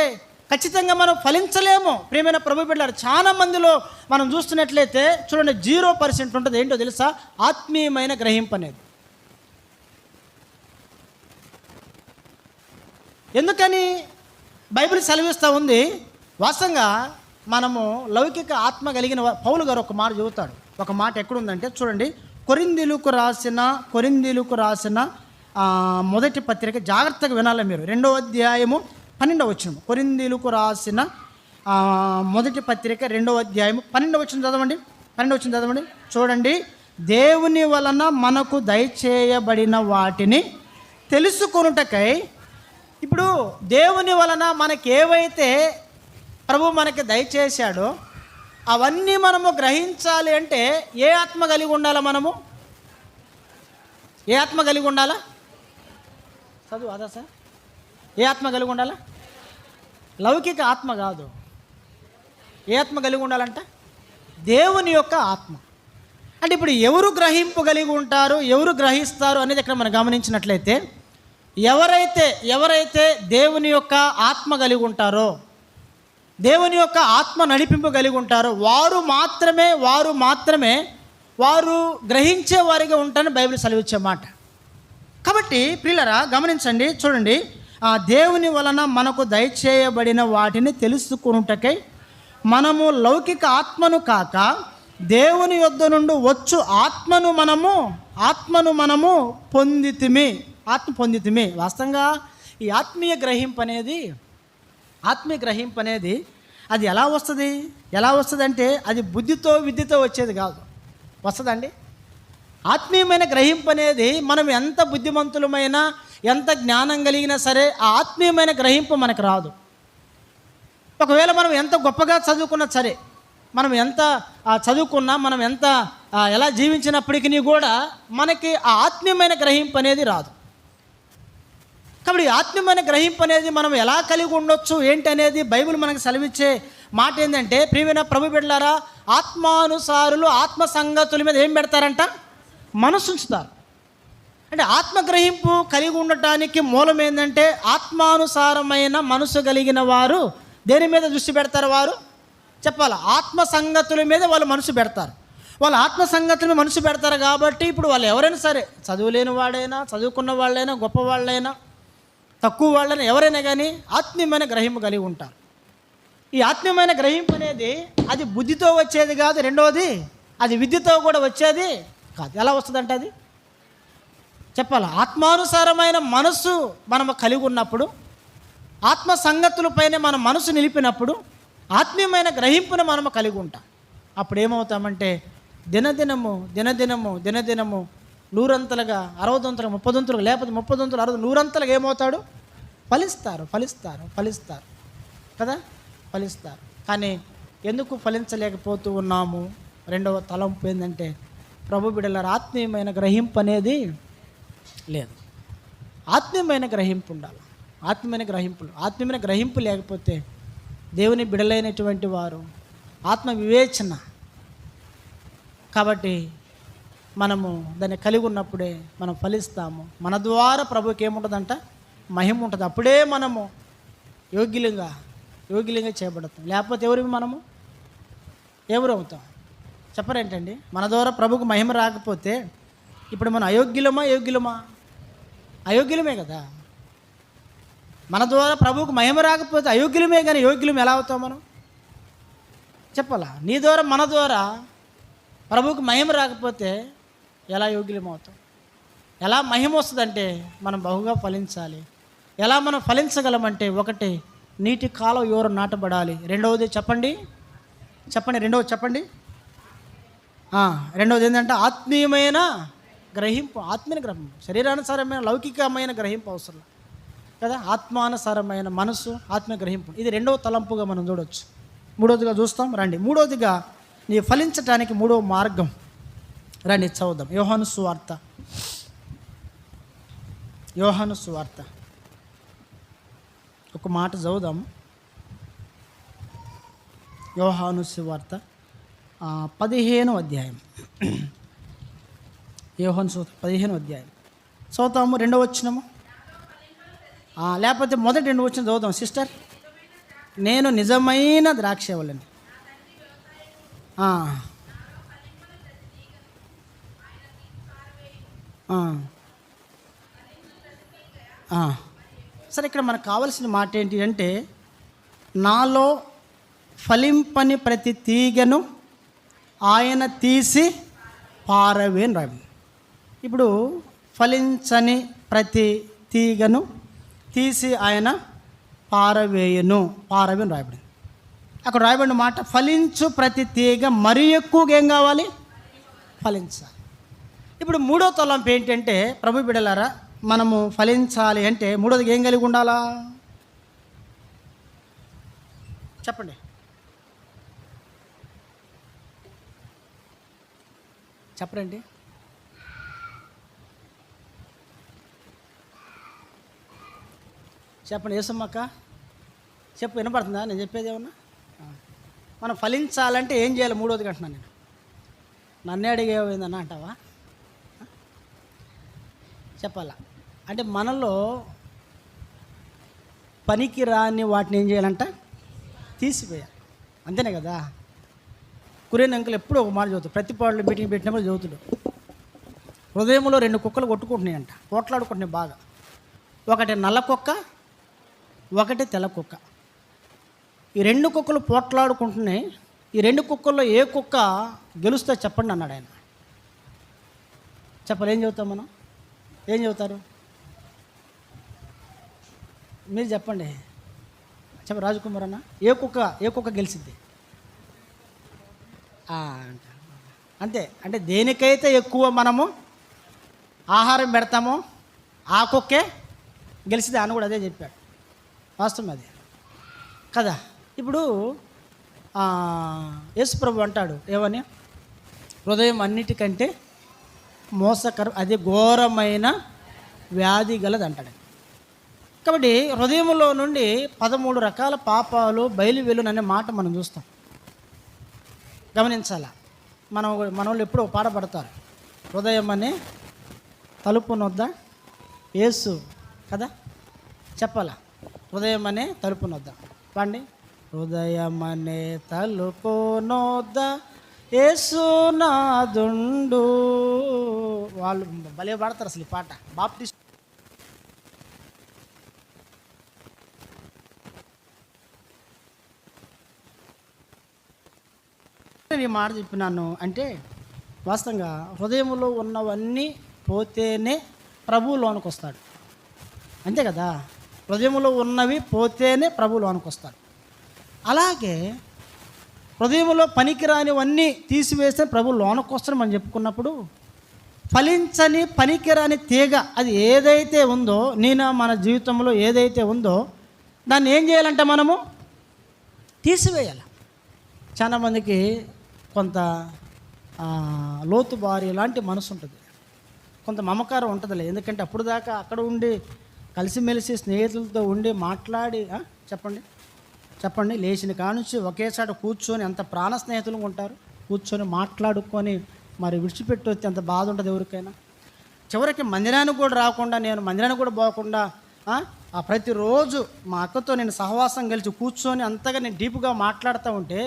ఖచ్చితంగా మనం ఫలించలేము. ప్రియమైన ప్రభు బిడ్డలారా, చాలా మందిలో మనం చూస్తున్నట్లయితే చూడండి 0% ఉంటుంది. ఏంటో తెలుసా? ఆత్మీయమైన గ్రహింపు అనేది. ఎందుకని బైబిల్ సెలవిస్తూ ఉంది. వాస్తవంగా మనము లౌకిక ఆత్మ కలిగిన పౌలు గారు ఒక మాట చెబుతాడు. ఒక మాట ఎక్కడుందంటే చూడండి, కొరింథీయులకు రాసిన మొదటి పత్రిక, జాగ్రత్తగా వినాలి మీరు, 2వ అధ్యాయము 12వ వచనం. కొరింథీయులకు రాసిన మొదటి పత్రిక 2వ అధ్యాయము 12వ వచనం చదవండి. 12వ వచనం చదవండి. చూడండి, దేవుని వలన మనకు దయచేయబడిన వాటిని తెలుసుకొనుటకై. ఇప్పుడు దేవుని వలన మనకి ఏవైతే ప్రభు మనకి దయచేశాడో అవన్నీ మనము గ్రహించాలి అంటే ఏ ఆత్మ కలిగి ఉండాలా? ఏ ఆత్మ కలిగి ఉండాలా? చదువు అదా సార్. ఏ ఆత్మ కలిగి ఉండాలా? లౌకిక ఆత్మ కాదు. ఏ ఆత్మ కలిగి ఉండాలంట? దేవుని యొక్క ఆత్మ. అంటే ఇప్పుడు ఎవరు గ్రహింపు కలిగి ఉంటారు, ఎవరు గ్రహిస్తారు అనేది ఇక్కడ మనం గమనించినట్లయితే, ఎవరైతే దేవుని యొక్క ఆత్మ కలిగి ఉంటారో, దేవుని యొక్క ఆత్మ నడిపింపు కలిగి ఉంటారో వారు మాత్రమే వారు గ్రహించే వారిగా ఉంటారని బైబిల్ సెలవిచ్చే మాట. కాబట్టి ప్రియులరా గమనించండి, చూడండి, ఆ దేవుని వలన మనకు దయచేయబడిన వాటిని తెలుసుకొనుటకై మనము లౌకిక ఆత్మను కాక దేవుని యొద్ద నుండి వచ్చు ఆత్మను మనము పొందితిమి. వాస్తవంగా ఈ ఆత్మీయ గ్రహింపు అనేది అది ఎలా వస్తుంది అంటే అది బుద్ధితో విద్యతో వచ్చేది కాదు. వస్తుందండి. ఆత్మీయమైన గ్రహింపు అనేది మనం ఎంత బుద్ధిమంతులమైనా ఎంత జ్ఞానం కలిగినా సరే ఆ ఆత్మీయమైన గ్రహింపు మనకు రాదు. ఒకవేళ మనం ఎంత గొప్పగా చదువుకున్నా సరే, మనం ఎంత చదువుకున్నా, మనం ఎంత ఎలా జీవించినప్పటికీ కూడా మనకి ఆ ఆత్మీయమైన గ్రహింపు అనేది రాదు. కాబట్టి ఆత్మీయమైన గ్రహింపు అనేది మనం ఎలా కలిగి ఉండొచ్చు ఏంటి అనేది బైబిల్ మనకు సెలవిచ్చే మాట ఏంటంటే, ప్రియమైన ప్రభు బిడ్డలారా, ఆత్మానుసారులు ఆత్మ సంగతుల మీద ఏం పెడతారంట? మనసు ఉంచుతారు. అంటే ఆత్మగ్రహింపు కలిగి ఉండటానికి మూలం ఏంటంటే, ఆత్మానుసారమైన మనసు కలిగిన వారు దేని మీద దృష్టి పెడతారు? వారు చెప్పాలి, ఆత్మ సంగతుల మీద వాళ్ళు మనసు పెడతారు. వాళ్ళు ఆత్మ సంగతుల మీద మనసు పెడతారు కాబట్టి ఇప్పుడు వాళ్ళు ఎవరైనా సరే, చదువులేని వాడైనా, చదువుకున్న వాళ్ళైనా, గొప్ప వాళ్ళైనా, తక్కువ వాళ్ళైనా, ఎవరైనా కానీ ఆత్మీయమైన గ్రహింపు కలిగి ఉంటారు. ఈ ఆత్మీయమైన గ్రహింపు అనేది అది బుద్ధితో వచ్చేది కాదు. రెండవది, అది విద్యతో కూడా వచ్చేది కాదు. ఎలా వస్తుందంటే అది చెప్పాలి, ఆత్మానుసారమైన మనస్సు మనం కలిగి ఉన్నప్పుడు, ఆత్మ సంగతులపైన మన మనసు నిలిపినప్పుడు ఆత్మీయమైన గ్రహింపును మనము కలిగి ఉంటాం. అప్పుడు ఏమవుతామంటే దినదినము 100 60 30 లేకపోతే 30 60 ఏమవుతాడు? ఫలిస్తారు కదా, ఫలిస్తారు. కానీ ఎందుకు ఫలించలేకపోతూ ఉన్నాము? రెండవ తలంపు ఏంటంటే, ప్రభు బిడ్డలారా, ఆత్మీయమైన గ్రహింపు అనేది లేదు. ఆత్మీయమైన గ్రహింపు ఉండాలి. ఆత్మీయమైన గ్రహింపు లేకపోతే దేవుని బిడలైనటువంటి వారు ఆత్మ వివేచన కాబట్టి మనము దాన్ని కలిగి ఉన్నప్పుడే మనం ఫలిస్తాము. మన ద్వారా ప్రభుకి ఏముంటుందంట? మహిమ ఉంటుంది. అప్పుడే మనము యోగ్యులంగా చేయబడతాం. లేకపోతే ఎవరు అవుతాం? చెప్పరేంటండి? మన ద్వారా ప్రభుకు మహిమ రాకపోతే ఇప్పుడు మనం యోగ్యులమా? అయోగ్యులమే కదా. మన ద్వారా ప్రభువుకు మహిమ రాకపోతే అయోగ్యులమే. కానీ యోగ్యులం ఎలా అవుతాం మనం? చెప్పాలా? నీ ద్వారా మన ద్వారా ప్రభువుకు మహిమ రాకపోతే ఎలా యోగ్యులం అవుతాం? ఎలా మహిమ వస్తుందంటే మనం బహుగా ఫలించాలి. ఎలా మనం ఫలించగలమంటే, ఒకటి, నీటి కాలం ఎవరు నాటబడాలి. రెండవది చెప్పండి. రెండవది ఏంటంటే ఆత్మీయమైన గ్రహింపు. శరీరానుసారమైన లౌకికమైన గ్రహింపు అవసరం కదా. ఆత్మానుసారమైన మనసు, ఆత్మ గ్రహింపు, ఇది రెండవ తలంపుగా మనం చూడవచ్చు. మూడవదిగా చూస్తాం రండి. మూడవదిగా నీ ఫలించటానికి మూడవ మార్గం రండి చదువుదాం. యోహాను సువార్త ఒక మాట చదువుదాం. యోహాను సువార్త 15వ అధ్యాయం. యోహాను సువార్త 15వ అధ్యాయం చదువుతాము. 2వ వచనము, లేకపోతే మొదటి 2 వచనం చదువుదాం సిస్టర్. నేను నిజమైన ద్రాక్షవల్లిని. సరే, ఇక్కడ మనకు కావాల్సిన మాట ఏంటి అంటే, నాలో ఫలింపని ప్రతి తీగను ఆయన తీసి పారవేను రాయి. ఇప్పుడు ఫలించని ప్రతి తీగను తీసి ఆయన పారవేను రాయబడింది. అక్కడ రాయబడిన మాట, ఫలించు ప్రతి తీగ మరి ఎక్కువగా ఏం కావాలి? ఫలించాలి. ఇప్పుడు మూడో తలంపు ఏంటంటే, ప్రభు బిడ్డలారా, మనము ఫలించాలి అంటే మూడోది ఏం కలిగి ఉండాలా? చెప్పండి. చెప్పండి. యేసమ్మక్క చెప్పు, వినపడుతుందా నేను చెప్పేది ఏమన్నా? మనం ఫలించాలంటే ఏం చేయాలి? మూడోది అంటున్నాను నేను. నన్నే అడిగేమైందన్నా అంటావా? చెప్పాలా అంటే మనలో పనికి రాని వాటిని ఏం చేయాలంట? తీసిపోయాలి. అంతేనే కదా. కురేన్ అంకుల్ ఎప్పుడూ ఒక మాట చదువుతాడు, ప్రతి పాటలు మీటింగ్ పెట్టినప్పుడు చదువుతాడు. హృదయంలో 2 కుక్కలు కొట్టుకుంటున్నాయంట, పోట్లాడుకుంటున్నాయి బాగా. ఒకటి నల్ల కుక్క, ఒకటి తెల్ల కుక్క. ఈ 2 కుక్కలు పోట్లాడుకుంటున్నాయి. ఈ 2 కుక్కల్లో ఏ కుక్క గెలుస్తా చెప్పండి అన్నాడు ఆయన. చెప్పాలి, ఏం చెబుతాం మనం? ఏం చెబుతారు మీరు చెప్పండి. రాజకుమార్ అన్న, ఏ కుక్క గెలిచింది? అంతే. అంటే దేనికైతే ఎక్కువ మనము ఆహారం పెడతామో ఆ కుక్కే గెలిచింది అని కూడా అదే చెప్పాడు. వాస్తవం అది కదా. ఇప్పుడు యేసు ప్రభు అంటాడు ఏమని? హృదయం అన్నిటికంటే మోసకరం, అది ఘోరమైన వ్యాధి గలది అంటాడు. కాబట్టి హృదయంలో నుండి 13 రకాల పాపాలు బయలువెళ్ళుననే మాట మనం చూస్తాం. గమనించాల. మన వాళ్ళు ఎప్పుడో పాట పడతారు, హృదయం అనే తలుపు నొద్ద యేసు కదా. చెప్పాలా, హృదయం అనే తలుపు నొద్ద పండి. హృదయం అనే తలుపు నొద్ద యేసు నాదుండు. వాళ్ళు భలే పాడతారు అసలు ఈ పాట. బాప్టిస్ట్ ఈ మాట చెప్పినాను అంటే వాస్తవంగా హృదయంలో ఉన్నవన్నీ పోతేనే ప్రభువు లోనికి వస్తాడు. అంతే కదా, హృదయంలో ఉన్నవి పోతేనే ప్రభువు లోనికి వస్తాడు. అలాగే హృదయంలో పనికిరానివన్నీ తీసివేస్తే ప్రభువు లోనికి వస్తాడు. మనం చెప్పుకున్నప్పుడు ఫలించని పనికిరాని తీగ అది ఏదైతే ఉందో, నేను మన జీవితంలో ఏదైతే ఉందో దాన్ని ఏం చేయాలంటే మనము తీసివేయాలి. చాలామందికి కొంత లోతు బారి లాంటి మనసు ఉంటుంది, కొంత మమకారం ఉంటుందిలే. ఎందుకంటే అప్పుడు దాకా అక్కడ ఉండి కలిసిమెలిసి స్నేహితులతో ఉండి మాట్లాడి చెప్పండి లేచిన కానుంచి ఒకేసారి కూర్చొని ఎంత ప్రాణ స్నేహితులు ఉంటారు, కూర్చొని మాట్లాడుకొని మరి విడిచిపెట్టి వస్తే ఎంత బాధ ఉంటుంది ఎవరికైనా. చివరికి మందిరానికి కూడా రాకుండా, నేను మందిరానికి కూడా పోకుండా ప్రతిరోజు మా అక్కతో నేను సహవాసం కలిసి కూర్చొని అంతగా నేను డీప్గా మాట్లాడుతూ ఉంటే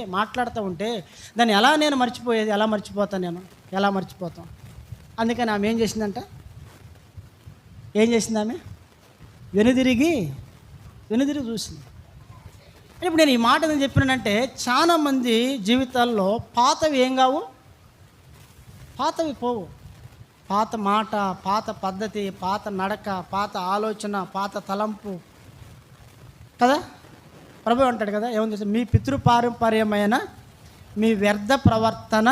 దాన్ని ఎలా నేను మర్చిపోయేది? ఎలా మర్చిపోతాను? ఎలా మర్చిపోతాం? అందుకని ఆమె ఏం చేసిందంట? ఆమె వెనుదిరిగి చూసింది. ఇప్పుడు నేను ఈ మాట నేను చెప్పినానంటే చాలామంది జీవితాల్లో పాతవి ఏం కావు, పాతవి పోవు. పాత మాట, పాత పద్ధతి, పాత నడక, పాత ఆలోచన, పాత తలంపు కదా. ప్రభు అంటాడు కదా, ఏముంది? మీ పితృపారంపర్యమైన మీ వ్యర్థ ప్రవర్తన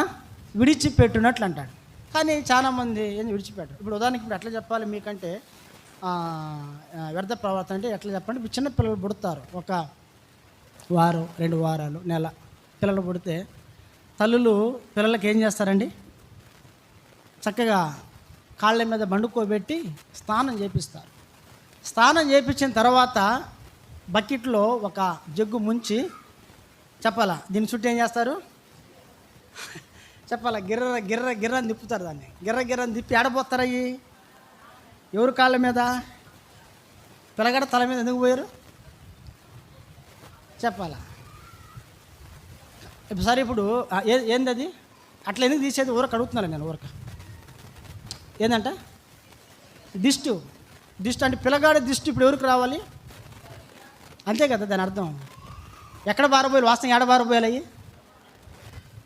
విడిచిపెట్టినట్లు అంటాడు. కానీ చాలామంది ఏం విడిచిపెట్టారు. ఇప్పుడు ఉదాహరణకి ఇప్పుడు ఎట్లా చెప్పాలి మీకంటే, వ్యర్థ ప్రవర్తన అంటే ఎట్లా చెప్పండి? ఇప్పుడు చిన్న పిల్లలు పుడతారు, ఒక వారం 2 వారాలు నెల పిల్లలు పుడితే తల్లులు పిల్లలకి ఏం చేస్తారండి? చక్కగా కాళ్ళ మీద బండుకోబెట్టి స్నానం చేపిస్తారు. స్నానం చేయించిన తర్వాత బకెట్లో ఒక జగ్గు ముంచి చెప్పాలా, దీని చుట్టూ ఏం చేస్తారు? చెప్పాలా, గిర్రని తిప్పుతారు. దాన్ని గిర్రని తిప్పి ఆడపోతారు. అయ్యి ఎవరు కాళ్ళ మీద? పిల్లగడ తల మీద ఎందుకు పోయారు? చెప్పాలా. సరే, ఇప్పుడు ఏంది అది? అట్లా ఎందుకు తీసేది? ఊరకు అడుగుతున్నాను నేను. ఊరక ఏంటంట? దిష్టి అంటే పిల్లగాడి దిష్టి ఇప్పుడు ఎవరికి రావాలి? అంతే కదా దాని అర్థం. ఎక్కడ బారబోయాలి? వాస్తవం ఏడ బారబోయాలి? అయ్యి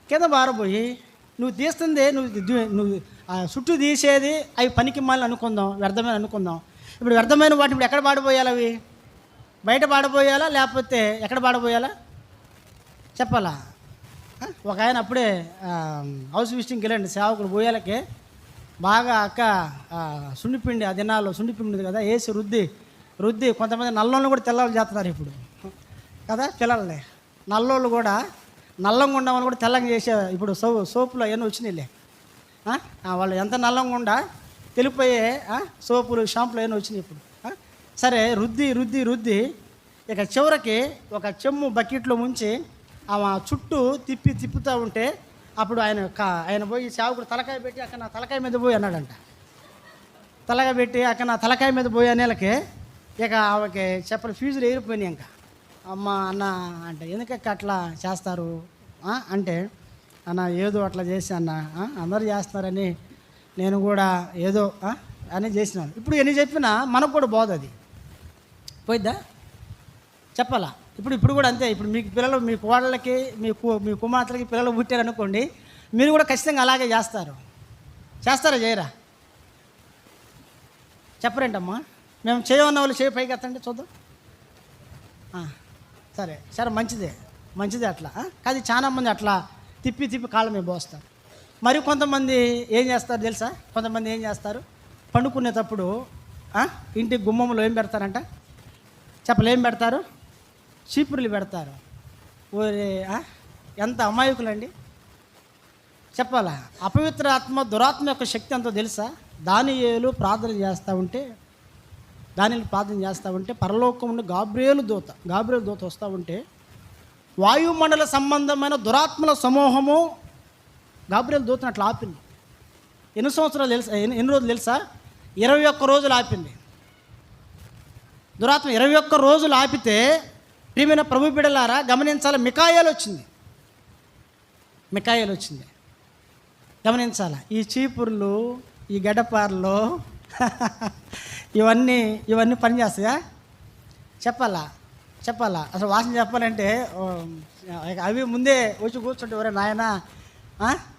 కింద బారబోయి నువ్వు తీస్తుంది, నువ్వు చుట్టూ తీసేది అవి పనికి మాలని అనుకుందాం, వ్యర్థమైన అనుకుందాం. ఇప్పుడు వ్యర్థమైన వాటిని ఇప్పుడు ఎక్కడ పాడిపోయాలి? అవి బయట పాడిపోయాలా లేకపోతే ఎక్కడ పాడిపోయాలా? చెప్పాలా. ఒక ఆయన అప్పుడే హౌస్ విజిటింగ్కి వెళ్ళండి, సేవకుడు పోయాలకే బాగా అక్క సుండిపిండి, ఆ దినాల్లో సుండిపిండి ఉంది కదా, వేసి రుద్ది కొంతమంది నల్లోళ్ళు కూడా తెల్లలు చేస్తున్నారు ఇప్పుడు కదా. పిల్లల్ని నల్లోళ్ళు కూడా నల్లంగా ఉండమని కూడా తెల్లంగా చేసే ఇప్పుడు సోపులు అవన్నీ వచ్చినాయిలే. వాళ్ళు ఎంత నల్లంగా ఉండా తెలిపోయే సోపులు షాంపులు అవన్నీ వచ్చినాయి ఇప్పుడు. సరే, రుద్ది ఇక చివరికి ఒక చెమ్ము బకెట్లో ముంచి ఆమె చుట్టూ తిప్పుతూ ఉంటే అప్పుడు ఆయన పోయి సేవకుడు తలకాయ పెట్టి అక్కడ నా తలకాయ మీద పోయి అన్నాడంట. తలకాయ పెట్టి అక్కడ నా తలకాయ మీద పోయి అనేలకి ఇక ఆమెకి చెప్పలు ఫీజులు ఎగిరిపోయినాయి. ఇంకా అమ్మ అన్న అంటే ఎందుకక్క అట్లా చేస్తారు అంటే, అన్న ఏదో అట్లా చేసి అన్న అందరూ చేస్తున్నారని నేను కూడా ఏదో అని చేసినాను. ఇప్పుడు ఎన్ని చెప్పినా మనకు కూడా బాధ అది పోయిద్దా చెప్పాలా. ఇప్పుడు కూడా అంతే. ఇప్పుడు మీకు పిల్లలు, మీ కోడళ్ళకి, మీ కుమార్తెలకి పిల్లలు పుట్టారనుకోండి, మీరు కూడా ఖచ్చితంగా అలాగే చేస్తారా చేయరా? చెప్పరేంటమ్మా? మేము చేయమన్న వాళ్ళు చేయి పైకి ఎత్తండి చూద్దాం. సరే మంచిదే అట్లా. కానీ చాలామంది అట్లా తిప్పి కాళ్ళ మీద పోస్తారు. మరి కొంతమంది ఏం చేస్తారు తెలుసా? కొంతమంది ఏం చేస్తారు, పండుకునేటప్పుడు ఇంటి గుమ్మంలో ఏం పెడతారంట చెప్పలు? ఏం పెడతారు? చీపురులు పెడతారు. ఓరే ఎంత అమాయకులండి చెప్పాలా. అపవిత్ర ఆత్మ, దురాత్మ యొక్క శక్తి ఎంతో తెలుసా? దానియేలు ప్రార్థన చేస్తూ ఉంటే పరలోకం నుండి గాబ్రియేలు దూత వస్తూ ఉంటే వాయుమండల సంబంధమైన దురాత్మల సమూహము గాబ్రియేలు దూతను అట్లా ఆపింది. ఎన్ని సంవత్సరాలు తెలుసా? ఎన్ని రోజులు తెలుసా? 21 రోజులు ఆపింది దురాత్మ. 21 రోజులు ఆపితే ప్రియమైన ప్రభు బిడ్డలారా గమనించాలి, మికాయేలు వచ్చింది. గమనించాలి. ఈ చీపుర్లు, ఈ గడ్డపారలు ఇవన్నీ పనిచేస్తాయా? చెప్పాలా. అసలు వాసన చెప్పాలంటే అవి ముందే వచ్చి కూర్చుంటే, ఎవరే నాయన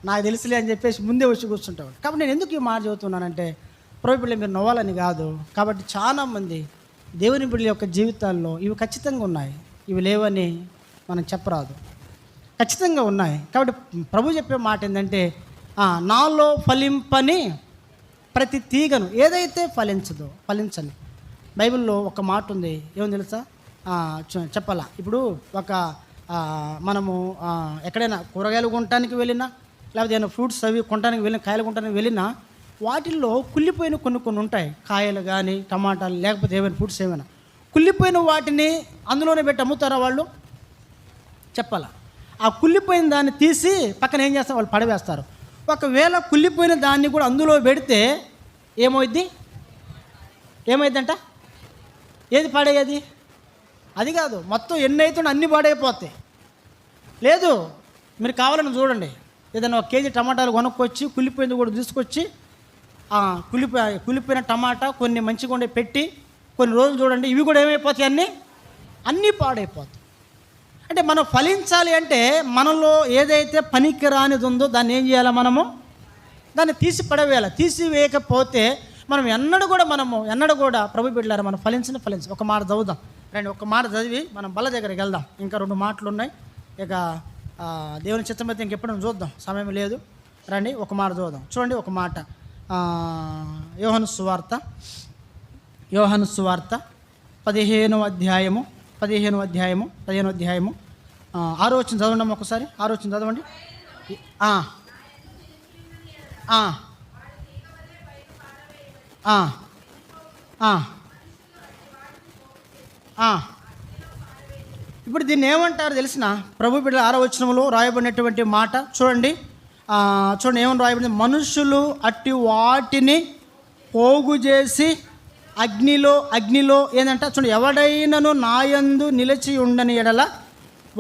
నాకు తెలుసులే అని చెప్పేసి ముందే వచ్చి కూర్చుంటాడు. కాబట్టి నేను ఎందుకు ఈ మాట చెబుతున్నానంటే, ప్రభు బిడ్డలు మీరు నవ్వాలని కాదు. కాబట్టి చాలామంది దేవుని బిడ్డల యొక్క జీవితాల్లో ఇవి ఖచ్చితంగా ఉన్నాయి, ఇవి లేవని మనం చెప్పరాదు, ఖచ్చితంగా ఉన్నాయి. కాబట్టి ప్రభు చెప్పే మాట ఏంటంటే, నాలో ఫలింపని ప్రతి తీగను ఏదైతే ఫలించని. బైబిల్లో ఒక మాట ఉంది, ఏమో తెలుసా? చెప్పాలా. ఇప్పుడు మనము ఎక్కడైనా కూరగాయలు కొనడానికి వెళ్ళినా, లేకపోతే ఏదైనా ఫ్రూట్స్ అవి కొనడానికి వెళ్ళినా, కాయలు కొనడానికి వెళ్ళినా, వాటిల్లో కుళ్ళిపోయిన కొన్ని ఉంటాయి. కాయలు కానీ, టమాటాలు, లేకపోతే ఏమైనా ఫ్రూట్స్ ఏమైనా కుళ్ళిపోయిన వాటిని అందులోనే పెట్టి అమ్ముతారా వాళ్ళు? చెప్పాలా. ఆ కుళ్ళిపోయిన దాన్ని తీసి పక్కన ఏం చేస్తారు? వాళ్ళు పడవేస్తారు. ఒకవేళ కుళ్ళిపోయిన దాన్ని కూడా అందులో పెడితే ఏమైందంట? ఏది పాడేది? అది కాదు, మొత్తం ఎన్ని అవుతుండే అన్నీ పాడైపోతాయి. లేదు, మీరు కావాలని చూడండి, ఏదైనా 1 కేజీ టమాటాలు కొనుక్కొచ్చి కుళ్ళిపోయింది కూడా తీసుకొచ్చి కుళ్ళిపోయిన టమాటా కొన్ని మంచిగా ఉండే పెట్టి కొన్ని రోజులు చూడండి, ఇవి కూడా ఏమైపోతాయి? అన్నీ పాడైపోతాయి. అంటే మనం ఫలించాలి అంటే మనలో ఏదైతే పనికిరానిది ఉందో దాన్ని ఏం చేయాలి? దాన్ని తీసి పడవేయాలి. తీసివేయకపోతే మనం ఎన్నడూ కూడా ప్రభు బిడ్డలారా మనం ఫలించని. ఒక మాట చదువుదాం రండి. ఒక మాట చదివి మనం బల్ల దగ్గరికి వెళ్దాం. ఇంకా 2 మాటలు ఉన్నాయి. ఇక దేవుని చిత్తమైతే ఇంకెప్పుడైనా చూద్దాం, సమయం లేదు. రండి ఒక మాట చూద్దాం. చూడండి ఒక మాట, యోహాను సువార్త 15వ అధ్యాయము 6వ వచనం చదవండి ఒకసారి. 6వ వచనం చదవండి. ఇప్పుడు దీన్ని ఏమంటారు తెలిసిన? ప్రభు బిడ్డల 6వ వచనంలో రాయబడినటువంటి మాట చూడండి. ఏమని రాయబడింది? మనుషులు అట్టి వాటిని పోగు చేసి అగ్నిలో ఏంటంటే చూడండి, ఎవడైనను నాయందు నిలిచి ఉండని ఎడల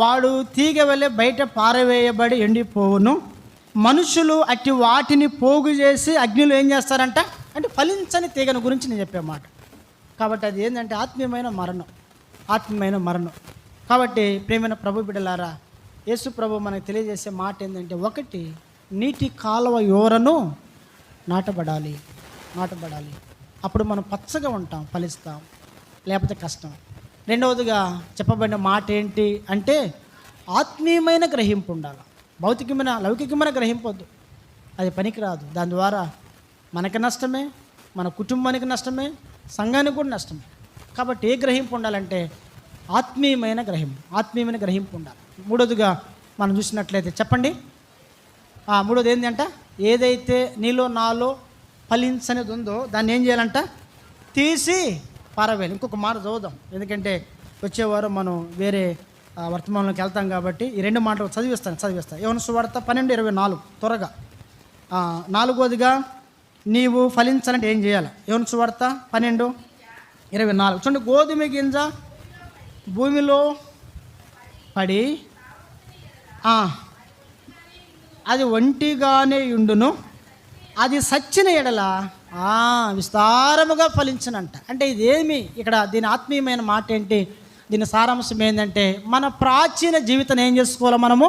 వాడు తీగ వలె బయట పారవేయబడి ఎండిపోవును. మనుషులు అట్టి వాటిని పోగు చేసి అగ్నిలో ఏం చేస్తారంట అంటే ఫలించని తీగను గురించి నేను చెప్పే మాట. కాబట్టి అది ఏంటంటే ఆత్మీయమైన మరణం. కాబట్టి ప్రేమైన ప్రభు బిడ్డలారా, యేసు ప్రభు మనకు తెలియజేసే మాట ఏంటంటే, 1 నీటి కాలువ యోరను నాటబడాలి. అప్పుడు మనం పచ్చగా ఉంటాం, ఫలిస్తాం, లేకపోతే కష్టం. 2వదిగా చెప్పబడిన మాట ఏంటి అంటే, ఆత్మీయమైన గ్రహింపు ఉండాలి. భౌతికమైన లౌకికమైన గ్రహింపొద్దు, అది పనికిరాదు. దాని ద్వారా మనకి నష్టమే, మన కుటుంబానికి నష్టమే, సంఘానికి కూడా నష్టమే. కాబట్టి ఏ గ్రహింపు ఉండాలంటే ఆత్మీయమైన గ్రహింపు ఉండాలి. 3వదిగా మనం చూసినట్లయితే చెప్పండి, 3వది ఏంటంట? ఏదైతే నీలో నాలో ఫలించనిది ఉందో దాన్ని ఏం చేయాలంట? తీసి పారవేయాలి. ఇంకొక మాట చదువుదాం, ఎందుకంటే వచ్చేవారు మనం వేరే వర్తమానంలోకి వెళ్తాం కాబట్టి ఈ 2 మాటలు చదివిస్తాను. యోహాను సువార్త 12:24 త్వరగా. 4వదిగా నీవు ఫలించాలంటే ఏం చేయాలి? యోహాను సువార్త 12:24 చూడండి. గోధుమ గింజ భూమిలో పడి అది ఒంటిగానే ఉండును, అది సచ్చిన ఎడల విస్తారముగా ఫలించనంట. అంటే ఇదేమి ఇక్కడ దీని ఆత్మీయమైన మాట ఏంటి, దీని సారాంశం ఏంటంటే మన ప్రాచీన జీవితాన్ని ఏం చేసుకోవాలో మనము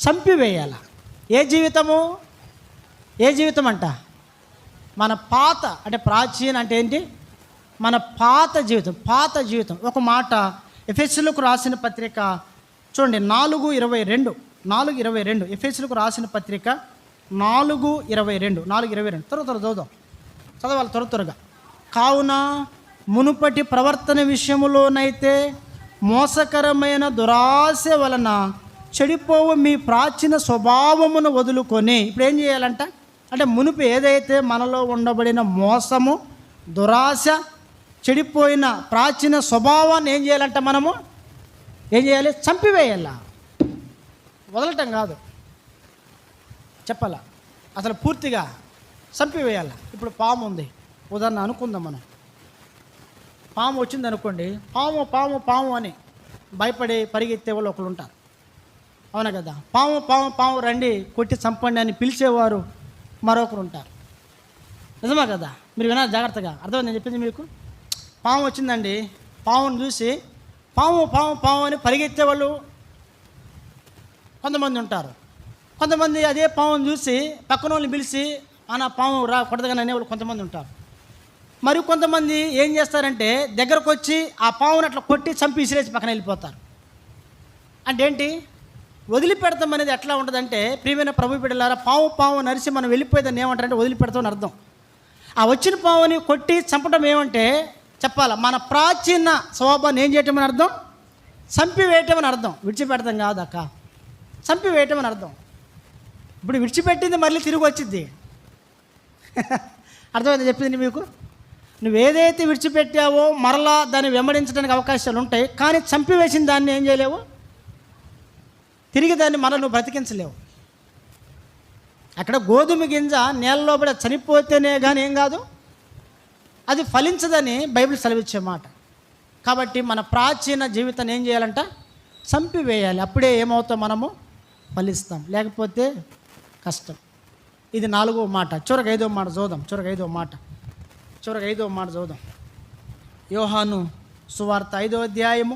చంపివేయాల. ఏ జీవితం అంట? మన పాత, అంటే ప్రాచీన అంటే ఏంటి, మన పాత జీవితం. ఒక మాట ఎఫెసీయులకు రాసిన పత్రిక చూడండి 4:22 ఎఫెసీయులకు రాసిన పత్రిక 4:22 చదవాలి త్వరగా. కావున మునుపటి ప్రవర్తన విషయములోనైతే మోసకరమైన దురాశ వలన చెడిపోవు మీ ప్రాచీన స్వభావమును వదులుకొని, ఇప్పుడు ఏం చేయాలంట అంటే మునుపు ఏదైతే మనలో ఉండబడిన మోసము, దురాశ, చెడిపోయిన ప్రాచీన స్వభావాన్ని ఏం చేయాలంట, మనము ఏం చేయాలి? చంపివేయాల. వదలటం కాదు, చెప్పాలా, అసలు పూర్తిగా చంపివేయాల. ఇప్పుడు పాము ఉంది, ఉదాహరణ అనుకుందాం మనం. పాము వచ్చింది అనుకోండి, పాము పాము పాము అని భయపడి పరిగెత్తే వాళ్ళు ఒకరు ఉంటారు, అవునా కదా? పాము పాము పాము రండి కొట్టి చంపండి అని పిలిచేవారు మరొకరు ఉంటారు, నిజమా కదా? మీరు వినాలి జాగ్రత్తగా, అర్థమైంది నేను చెప్పింది మీకు. పాము వచ్చిందండి, పాముని చూసి పాము పాము పాము అని పరిగెత్తే వాళ్ళు కొంతమంది ఉంటారు. కొంతమంది అదే పాముని చూసి పక్కన వాళ్ళని పిలిచి పాము రా కొడదగానే అనేవాళ్ళు కొంతమంది ఉంటారు. మరి కొంతమంది ఏం చేస్తారంటే దగ్గరకు వచ్చి ఆ పాముని అట్లా కొట్టి చంపి విసిరేసి పక్కన వెళ్ళిపోతారు. అంటే ఏంటి? వదిలిపెడతాం అనేది ఎట్లా ఉంటుందంటే, ప్రియమైన ప్రభు బిడ్డలారా, పాము నరిసి మనం వెళ్ళిపోయేదాన్ని ఏమంటారంటే వదిలిపెడతామని అర్థం. ఆ వచ్చిన పాముని కొట్టి చంపడం ఏమంటే చెప్పాలా, మన ప్రాచీన స్వభావాన్ని ఏం చేయటం అని అర్థం? చంపివేయటం అని అర్థం. విడిచిపెడతాం కాదు అక్క, చంపివేయటం అని అర్థం. ఇప్పుడు విడిచిపెట్టింది మళ్ళీ తిరిగి వచ్చింది. అర్థమైంది చెప్పింది మీకు. నువ్వు ఏదైతే విడిచిపెట్టావో మరలా దాన్ని వెంబడించడానికి అవకాశాలు ఉంటాయి, కానీ చంపివేసిన దాన్ని ఏం చేయలేవు, తిరిగి దాన్ని మరలా నువ్వు బ్రతికించలేవు. అక్కడ గోధుమ గింజ నేలలో పడి చనిపోతేనే కానీ ఏం కాదు, అది ఫలించదని బైబిల్ సెలవిచ్చే మాట. కాబట్టి మన ప్రాచీన జీవితాన్ని ఏం చేయాలంట? చంపివేయాలి. అప్పుడే ఏమవుతాం, మనము ఫలిస్తాం, లేకపోతే కష్టం. ఇది 4వ మాట. చివరికి 5వ మాట చూద్దాం. చివరికి 5వ మాట చూద్దాం. యోహాను సువార్త 5వ అధ్యాయము.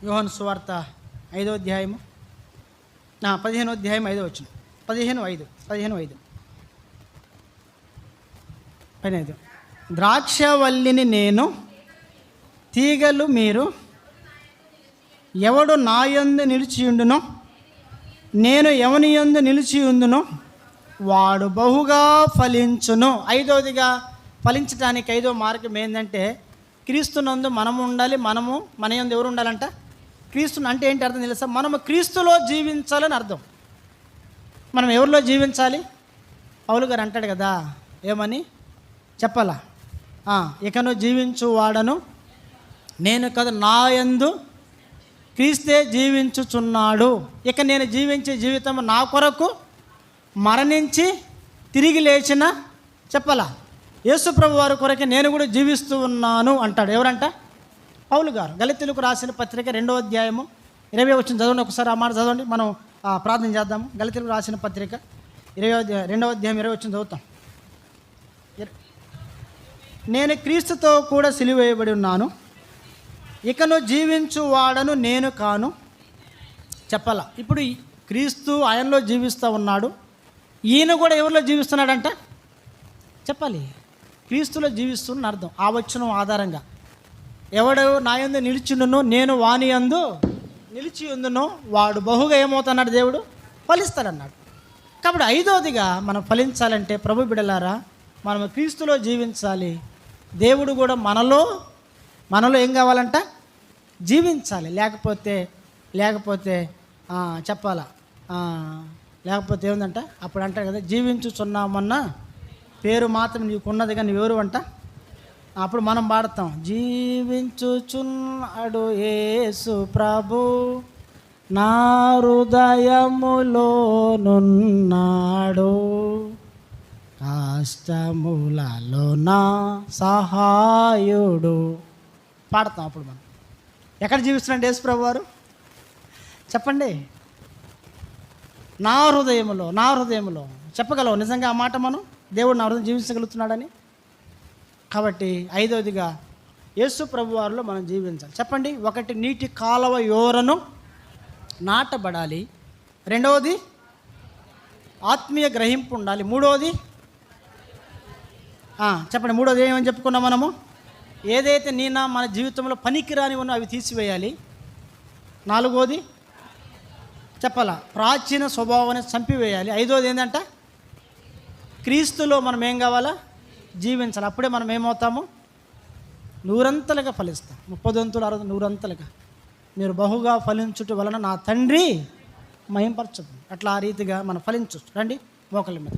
యోహాను సువార్త 5వ అధ్యాయము 15వ అధ్యాయం 5వ వచనం. 15:5 ద్రాక్షవల్లిని నేను, తీగలు మీరు. ఎవడు నా యందు నిలిచియుండునో, నేను ఎవని యందు నిలిచియుందునో వాడు బహుగా ఫలించును. 5వదిగా ఫలించడానికి 5వ మార్గం ఏంటంటే క్రీస్తునందు మనము ఉండాలి. మన యందు ఎవరు ఉండాలంట? క్రీస్తుని. అంటే ఏంటి అర్థం తెలుసా? మనము క్రీస్తులో జీవించాలని అర్థం. మనం ఎవరిలో జీవించాలి? పౌలు గారు అంటాడు కదా, ఏమని చెప్పాలా, ఇకను జీవించు వాడను నేను కదా, నా యందు క్రీస్తే జీవించుచున్నాడు. ఇక నేను జీవించే జీవితం నా కొరకు మరణించి తిరిగి లేచిన చెప్పాలా యేసుప్రభు వారి కొరకే నేను కూడా జీవిస్తూ ఉన్నాను అంటాడు. ఎవరంట? పౌలు గారు. గలతీయులకు రాసిన పత్రిక 2వ అధ్యాయము 20వ వచనం చదవండి ఒకసారి. ఆ మాట చదవండి, మనం ప్రార్థన చేద్దాము. గలతీయులకు రాసిన పత్రిక 2వ అధ్యాయం 20వ వచనం చదువుతాం. నేను క్రీస్తుతో కూడా సిలువ వేయబడి ఉన్నాను, ఇకను జీవించు వాడను నేను కాను. చెప్పాలా, ఇప్పుడు క్రీస్తు ఆయనలో జీవిస్తూ ఉన్నాడు, ఈయన కూడా ఎవరిలో జీవిస్తున్నాడంట? చెప్పాలి, క్రీస్తులో జీవిస్తున్న అర్థం. ఆ వచనం ఆధారంగా ఎవడు నా యందు నిలిచిండునో నేను వాని యందు నిలిచి ఉందునో వాడు బహుగా ఏమవుతున్నాడు? దేవుడు ఫలిస్తాడన్నాడు. కాబట్టి 5వదిగా మనం ఫలించాలంటే ప్రభు బిడ్డలారా, మనం క్రీస్తులో జీవించాలి. దేవుడు కూడా మనలో ఏం కావాలంట? జీవించాలి. లేకపోతే చెప్పాలా, లేకపోతే ఏముందంట? అప్పుడు అంటారు కదా, జీవించుచున్నామన్న పేరు మాత్రం నీకున్నది కానీ ఎవరు అంట? అప్పుడు మనం పాడతాం, జీవించుచున్నాడు యేసు ప్రభు నా హృదయములోనున్నాడు, కష్టములలో నా సహాయుడు పాడతాం. అప్పుడు మనం ఎక్కడ జీవిస్తున్నాడు యేసు ప్రభు వారు? చెప్పండి. నా హృదయములో చెప్పగలవు నిజంగా ఆ మాట మనం దేవుడు నా హృదయం జీవించగలుగుతున్నాడని. కాబట్టి 5వదిగా యేసు ప్రభు వారిలో మనం జీవించాలి. చెప్పండి. 1 నీటి కాలువ యోరను నాటబడాలి. 2వది ఆత్మీయ గ్రహింపు ఉండాలి. 3వది చెప్పండి. 3వది ఏమని చెప్పుకున్నాం మనము? ఏదైతే మన జీవితంలో పనికిరాని ఉన్నో అవి తీసివేయాలి. 4వది చెప్పాలా, ప్రాచీన స్వభావాన్ని చంపివేయాలి. 5వది ఏంటంట, క్రీస్తులో మనం ఏం కావాలా, జీవించాలి. అప్పుడే మనం ఏమవుతాము, 100 ఫలిస్తాం. 30 100 మీరు బహుగా ఫలించుట వలన నా తండ్రి మహింపరచదు. అట్లా ఆ రీతిగా మనం ఫలించవచ్చు. రండి మోకళ్ళ మీద.